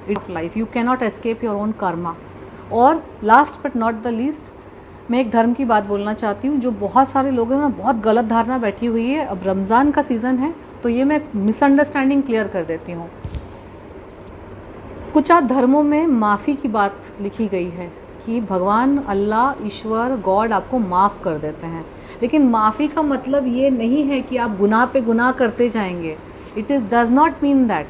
It's life, you can not escape your own karma. और last but not the least, मैं एक धर्म की बात बोलना चाहती हूँ, जो बहुत सारे लोगों में बहुत गलत धारणा बैठी हुई है। अब रमज़ान का सीज़न है तो ये मैं मिसअंडरस्टैंडिंग क्लियर कर देती हूँ। कुछ धर्मों में माफ़ी की बात लिखी गई है कि भगवान अल्लाह ईश्वर गॉड आपको माफ़ कर देते हैं, लेकिन माफ़ी का मतलब ये नहीं है कि आप गुनाह पे गुनाह करते जाएंगे। It is does not mean that.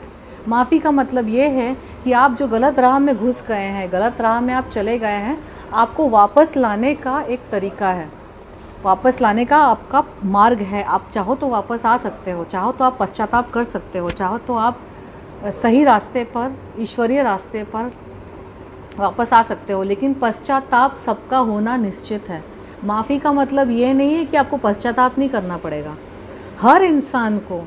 माफ़ी का मतलब ये है कि आप जो गलत राह में घुस गए हैं, गलत राह में आप चले गए हैं, आपको वापस लाने का एक तरीका है, वापस लाने का आपका मार्ग है। आप चाहो तो वापस आ सकते हो, चाहो तो आप पश्चाताप कर सकते हो, चाहो तो आप सही रास्ते पर, ईश्वरीय रास्ते पर वापस आ सकते हो, लेकिन पश्चाताप सबका होना निश्चित है। माफ़ी का मतलब ये नहीं है कि आपको पश्चाताप नहीं करना पड़ेगा। हर इंसान को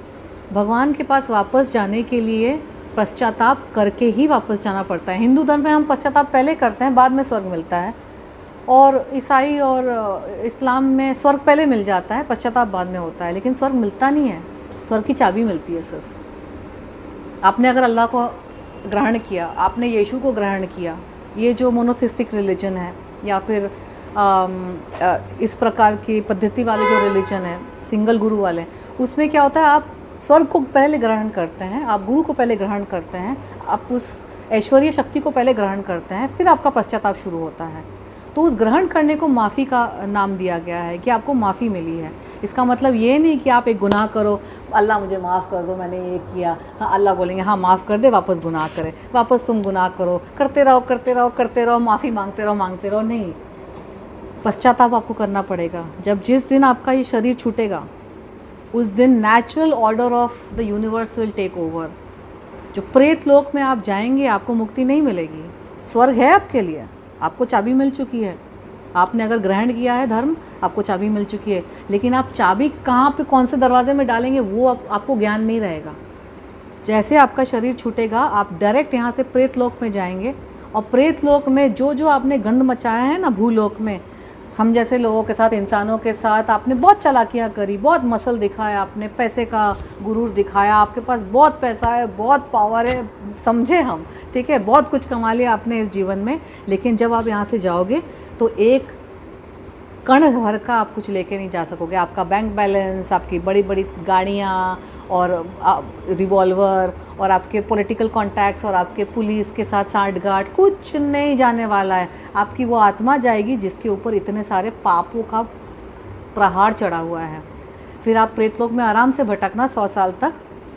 भगवान के पास वापस जाने के लिए पश्चाताप करके ही वापस जाना पड़ता है। हिंदू धर्म में हम पश्चाताप पहले करते हैं, बाद में स्वर्ग मिलता है, और ईसाई और इस्लाम में स्वर्ग पहले मिल जाता है, पश्चाताप बाद में होता है। लेकिन स्वर्ग मिलता नहीं है, स्वर्ग की चाबी मिलती है सिर्फ। आपने अगर अल्लाह को ग्रहण किया, आपने यीशु को ग्रहण किया, ये जो मोनोथिस्टिक रिलीजन है या फिर इस प्रकार की पद्धति वाले जो रिलीजन है, सिंगल गुरु वाले, उसमें क्या होता है, आप स्वर्ग को पहले ग्रहण करते हैं, आप गुरु को पहले ग्रहण करते हैं, आप उस ऐश्वर्य शक्ति को पहले ग्रहण करते हैं, फिर आपका पश्चाताप शुरू होता है। तो उस ग्रहण करने को माफ़ी का नाम दिया गया है कि आपको माफ़ी मिली है। इसका मतलब ये नहीं कि आप एक गुनाह करो, अल्लाह मुझे माफ़ कर दो, मैंने ये किया, हाँ अल्लाह बोलेंगे हाँ माफ़ कर दे, वापस गुनाह करे, वापस तुम गुनाह करो, करते रहो करते रहो करते रहो, माफ़ी मांगते रहो मांगते रहो। नहीं, पश्चाताप आपको करना पड़ेगा। जब जिस दिन आपका ये शरीर छूटेगा, उस दिन natural order of the universe will take over. जो प्रेत लोक में आप जाएंगे, आपको मुक्ति नहीं मिलेगी। स्वर्ग है आपके लिए, आपको चाबी मिल चुकी है। आपने अगर ग्रहण किया है धर्म, आपको चाबी मिल चुकी है, लेकिन आप चाबी कहाँ पे, कौन से दरवाजे में डालेंगे, वो आपको ज्ञान नहीं रहेगा। जैसे आपका शरीर छूटेगा, आप डायरेक्ट यहाँ से प्रेत लोक में जाएंगे, और प्रेत लोक में जो जो आपने गंद मचाया है ना, भूलोक में हम जैसे लोगों के साथ, इंसानों के साथ आपने बहुत चालाकियाँ करी, बहुत मसल दिखाया, आपने पैसे का गुरूर दिखाया, आपके पास बहुत पैसा है, बहुत पावर है, समझे हम, ठीक है, बहुत कुछ कमा लिया आपने इस जीवन में, लेकिन जब आप यहाँ से जाओगे तो एक कण भर का आप कुछ लेके नहीं जा सकोगे। आपका बैंक बैलेंस, आपकी बड़ी बड़ी गाड़ियाँ और रिवॉल्वर और आपके पॉलिटिकल कॉन्टैक्ट्स और आपके पुलिस के साथ सांठगांठ कुछ नहीं जाने वाला है। आपकी वो आत्मा जाएगी जिसके ऊपर इतने सारे पापों का प्रहार चढ़ा हुआ है। फिर आप प्रेतलोक में आराम से भटकना 100 साल तक।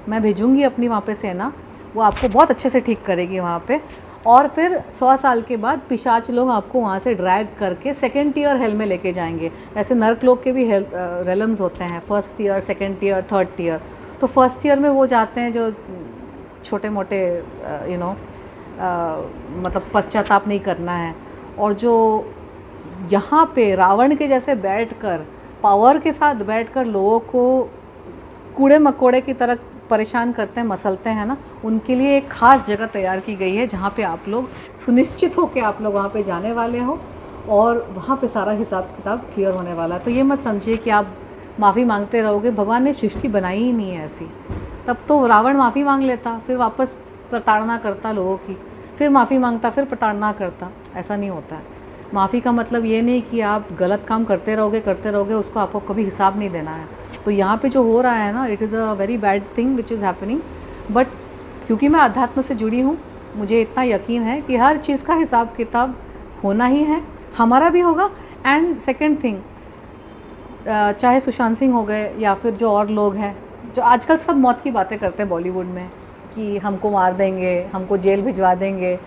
मैं भेजूँगी अपनी वहाँ पे सेना, वो आपको बहुत अच्छे से ठीक करेगी वहाँ पे। और फिर 100 साल के बाद पिशाच लोग आपको वहाँ से ड्रैग करके सेकेंड टियर हेल में लेके जाएंगे। वैसे नर्क लोग के भी रेलम्स होते हैं, first tier, second tier, third tier. तो फर्स्ट टियर में वो जाते हैं जो छोटे मोटे मतलब पश्चाताप नहीं करना है, और जो यहाँ पे रावण के जैसे बैठकर, पावर के साथ बैठकर लोगों को कूड़े मकोड़े की तरह परेशान करते हैं, मसलते हैं ना, उनके लिए एक ख़ास जगह तैयार की गई है जहाँ पे आप लोग सुनिश्चित हो कि आप लोग वहाँ पे जाने वाले हो और वहाँ पे सारा हिसाब किताब क्लियर होने वाला है। तो ये मत समझिए कि आप माफ़ी मांगते रहोगे, भगवान ने सृष्टि बनाई ही नहीं है ऐसी। तब तो रावण माफ़ी मांग लेता, फिर वापस प्रताड़ना करता लोगों की, फिर माफ़ी मांगता, फिर प्रताड़ना करता। ऐसा नहीं होता है। माफ़ी का मतलब ये नहीं कि आप गलत काम करते रहोगे, उसको आपको कभी हिसाब नहीं देना है। तो यहाँ पे जो हो रहा है ना, it is a very bad thing which is happening, but क्योंकि मैं अध्यात्म से जुड़ी हूँ, मुझे इतना यकीन है कि हर चीज़ का हिसाब किताब होना ही है, हमारा भी होगा। एंड सेकेंड थिंग, चाहे सुशांत सिंह हो गए या फिर जो और लोग हैं जो आजकल सब मौत की बातें करते हैं बॉलीवुड में कि हमको मार देंगे, हमको जेल भिजवा देंगे,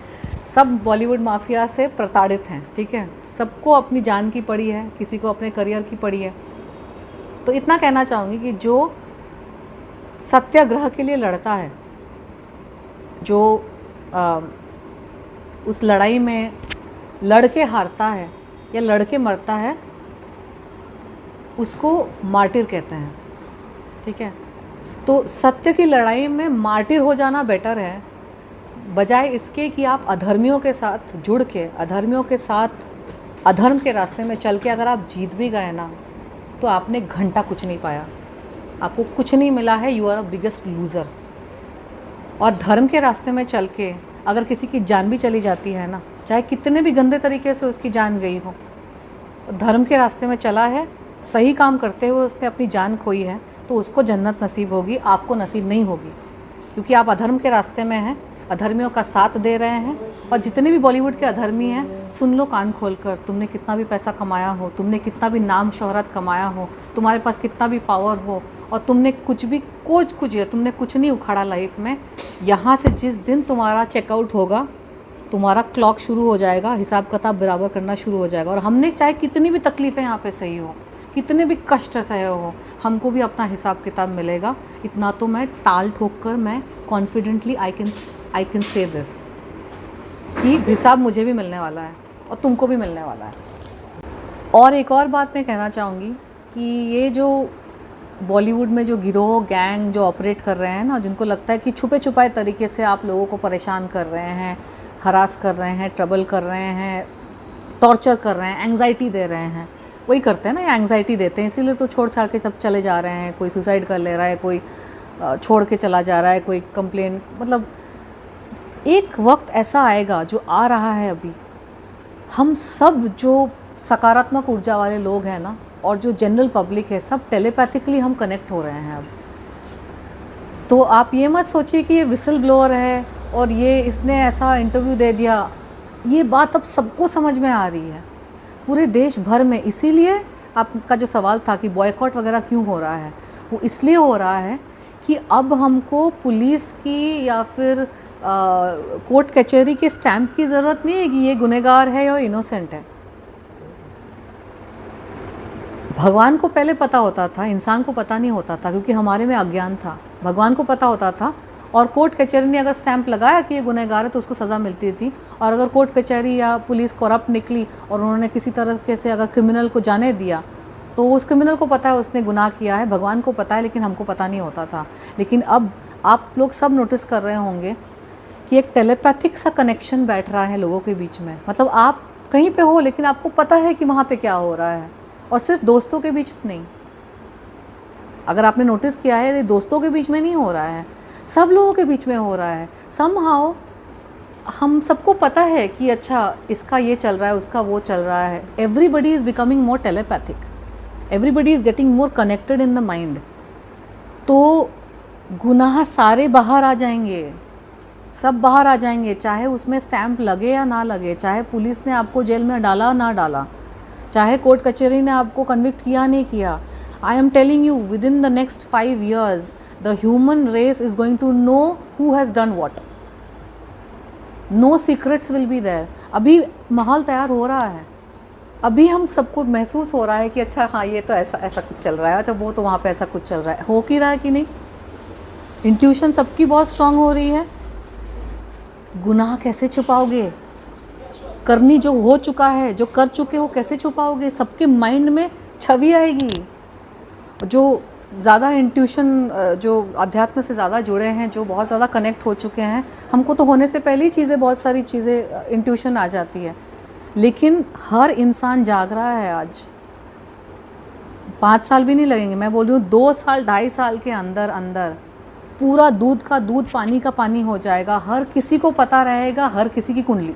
सब बॉलीवुड माफिया से प्रताड़ित हैं, ठीक है। सबको अपनी जान की पड़ी है, किसी को अपने करियर की पड़ी है। तो इतना कहना चाहूँगी कि जो सत्याग्रह के लिए लड़ता है, जो उस लड़ाई में लड़के हारता है या लड़के मरता है, उसको मार्टिर कहते हैं, ठीक है। तो सत्य की लड़ाई में मार्टिर हो जाना बेटर है, बजाय इसके कि आप अधर्मियों के साथ जुड़ के, अधर्मियों के साथ अधर्म के रास्ते में चल के अगर आप जीत भी गए ना, तो आपने घंटा कुछ नहीं पाया, आपको कुछ नहीं मिला है, you are a biggest loser. और धर्म के रास्ते में चल के अगर किसी की जान भी चली जाती है ना, चाहे कितने भी गंदे तरीके से उसकी जान गई हो, धर्म के रास्ते में चला है, सही काम करते हुए उसने अपनी जान खोई है, तो उसको जन्नत नसीब होगी, आपको नसीब नहीं होगी, क्योंकि आप अधर्म के रास्ते में हैं। अधर्मियों का साथ दे रहे हैं। और जितने भी बॉलीवुड के अधर्मी हैं, सुन लो कान खोलकर, तुमने कितना भी पैसा कमाया हो, तुमने कितना भी नाम शोहरत कमाया हो, तुम्हारे पास कितना भी पावर हो, और तुमने कुछ भी कुछ है, तुमने कुछ नहीं उखाड़ा लाइफ में। यहाँ से जिस दिन तुम्हारा चेकआउट होगा, तुम्हारा क्लॉक शुरू हो जाएगा, हिसाब किताब बराबर करना शुरू हो जाएगा। और हमने चाहे कितनी भी तकलीफ़ें यहाँ पे सही हो, कितने भी कष्ट सहे हो, हमको भी अपना हिसाब किताब मिलेगा। इतना तो मैं टाल ठोक कर मैं confidently I can say this कि हिसाब मुझे भी मिलने वाला है और तुमको भी मिलने वाला है। और एक और बात मैं कहना चाहूँगी कि ये जो बॉलीवुड में जो गिरोह गैंग जो ऑपरेट कर रहे हैं ना, जिनको लगता है कि छुपे छुपाए तरीके से आप लोगों को परेशान कर रहे हैं, हरास कर रहे हैं, ट्रबल कर रहे हैं, टॉर्चर कर रहे हैं, एंग्जाइटी दे रहे हैं, वही करते हैं ना, ये एंग्जाइटी देते हैं, इसीलिए तो छोड़ छाड़ के सब चले जा रहे हैं। कोई सुसाइड कर ले रहा है, कोई छोड़ के चला जा रहा है, कोई कंप्लेन। मतलब एक वक्त ऐसा आएगा जो आ रहा है अभी, हम सब जो सकारात्मक ऊर्जा वाले लोग हैं ना, और जो जनरल पब्लिक है, सब टेलीपैथिकली हम कनेक्ट हो रहे हैं अब। तो आप ये मत सोचिए कि ये विसल ब्लोअर है और ये इसने ऐसा इंटरव्यू दे दिया। ये बात अब सबको समझ में आ रही है, पूरे देश भर में। इसीलिए आपका जो सवाल था कि बॉयकॉट वगैरह क्यों हो रहा है, वो इसलिए हो रहा है कि अब हमको पुलिस की या फिर कोर्ट कचहरी के स्टैंप की ज़रूरत नहीं है कि ये गुनहगार है या इनोसेंट है। भगवान को पहले पता होता था, इंसान को पता नहीं होता था, क्योंकि हमारे में अज्ञान था। भगवान को पता होता था, और कोर्ट कचहरी ने अगर स्टैंप लगाया कि ये गुनहगार है तो उसको सज़ा मिलती थी। और अगर कोर्ट कचहरी या पुलिस करप्ट निकली और उन्होंने किसी तरह से अगर क्रिमिनल को जाने दिया, तो उस क्रिमिनल को पता है उसने गुनाह किया है, भगवान को पता है, लेकिन हमको पता नहीं होता था। लेकिन अब आप लोग सब नोटिस कर रहे होंगे कि एक टेलीपैथिक सा कनेक्शन बैठ रहा है लोगों के बीच में। मतलब आप कहीं पे हो, लेकिन आपको पता है कि वहाँ पे क्या हो रहा है, और सिर्फ दोस्तों के बीच में नहीं। अगर आपने नोटिस किया है, ये दोस्तों के बीच में नहीं हो रहा है, सब लोगों के बीच में हो रहा है। समहाउ हम सबको पता है कि अच्छा इसका ये चल रहा है, उसका वो चल रहा है। Everybody is becoming more telepathic, everybody is getting more connected in the mind. तो गुनाह सारे बाहर आ जाएंगे, सब बाहर आ जाएंगे, चाहे उसमें स्टैंप लगे या ना लगे, चाहे पुलिस ने आपको जेल में डाला ना डाला, चाहे कोर्ट कचहरी ने आपको कन्विक्ट किया नहीं किया। I am telling you, with in the next 5 years the human race is going to know who has done what. No secrets will be there. अभी माहौल तैयार हो रहा है, अभी हम सबको महसूस हो रहा है कि अच्छा हाँ ये तो ऐसा कुछ चल रहा है, अच्छा वो तो वहाँ पे ऐसा कुछ चल रहा है। हो कि रहा है कि नहीं? इंट्यूशन सबकी बहुत स्ट्रांग हो रही है। गुनाह कैसे छुपाओगे? करनी जो हो चुका है, जो कर चुके हो, कैसे छुपाओगे? सबके माइंड में छवि आएगी। जो ज़्यादा इंट्यूशन, जो अध्यात्म से ज़्यादा जुड़े हैं, जो बहुत ज़्यादा कनेक्ट हो चुके हैं, हमको तो होने से पहले ही चीज़ें, बहुत सारी चीज़ें इंट्यूशन आ जाती है। लेकिन हर इंसान जाग रहा है आज। 5 साल भी नहीं लगेंगे, मैं बोल रही हूँ 2 साल 2.5 साल के अंदर अंदर पूरा दूध का दूध, पानी का पानी हो जाएगा। हर किसी को पता रहेगा, हर किसी की कुंडली।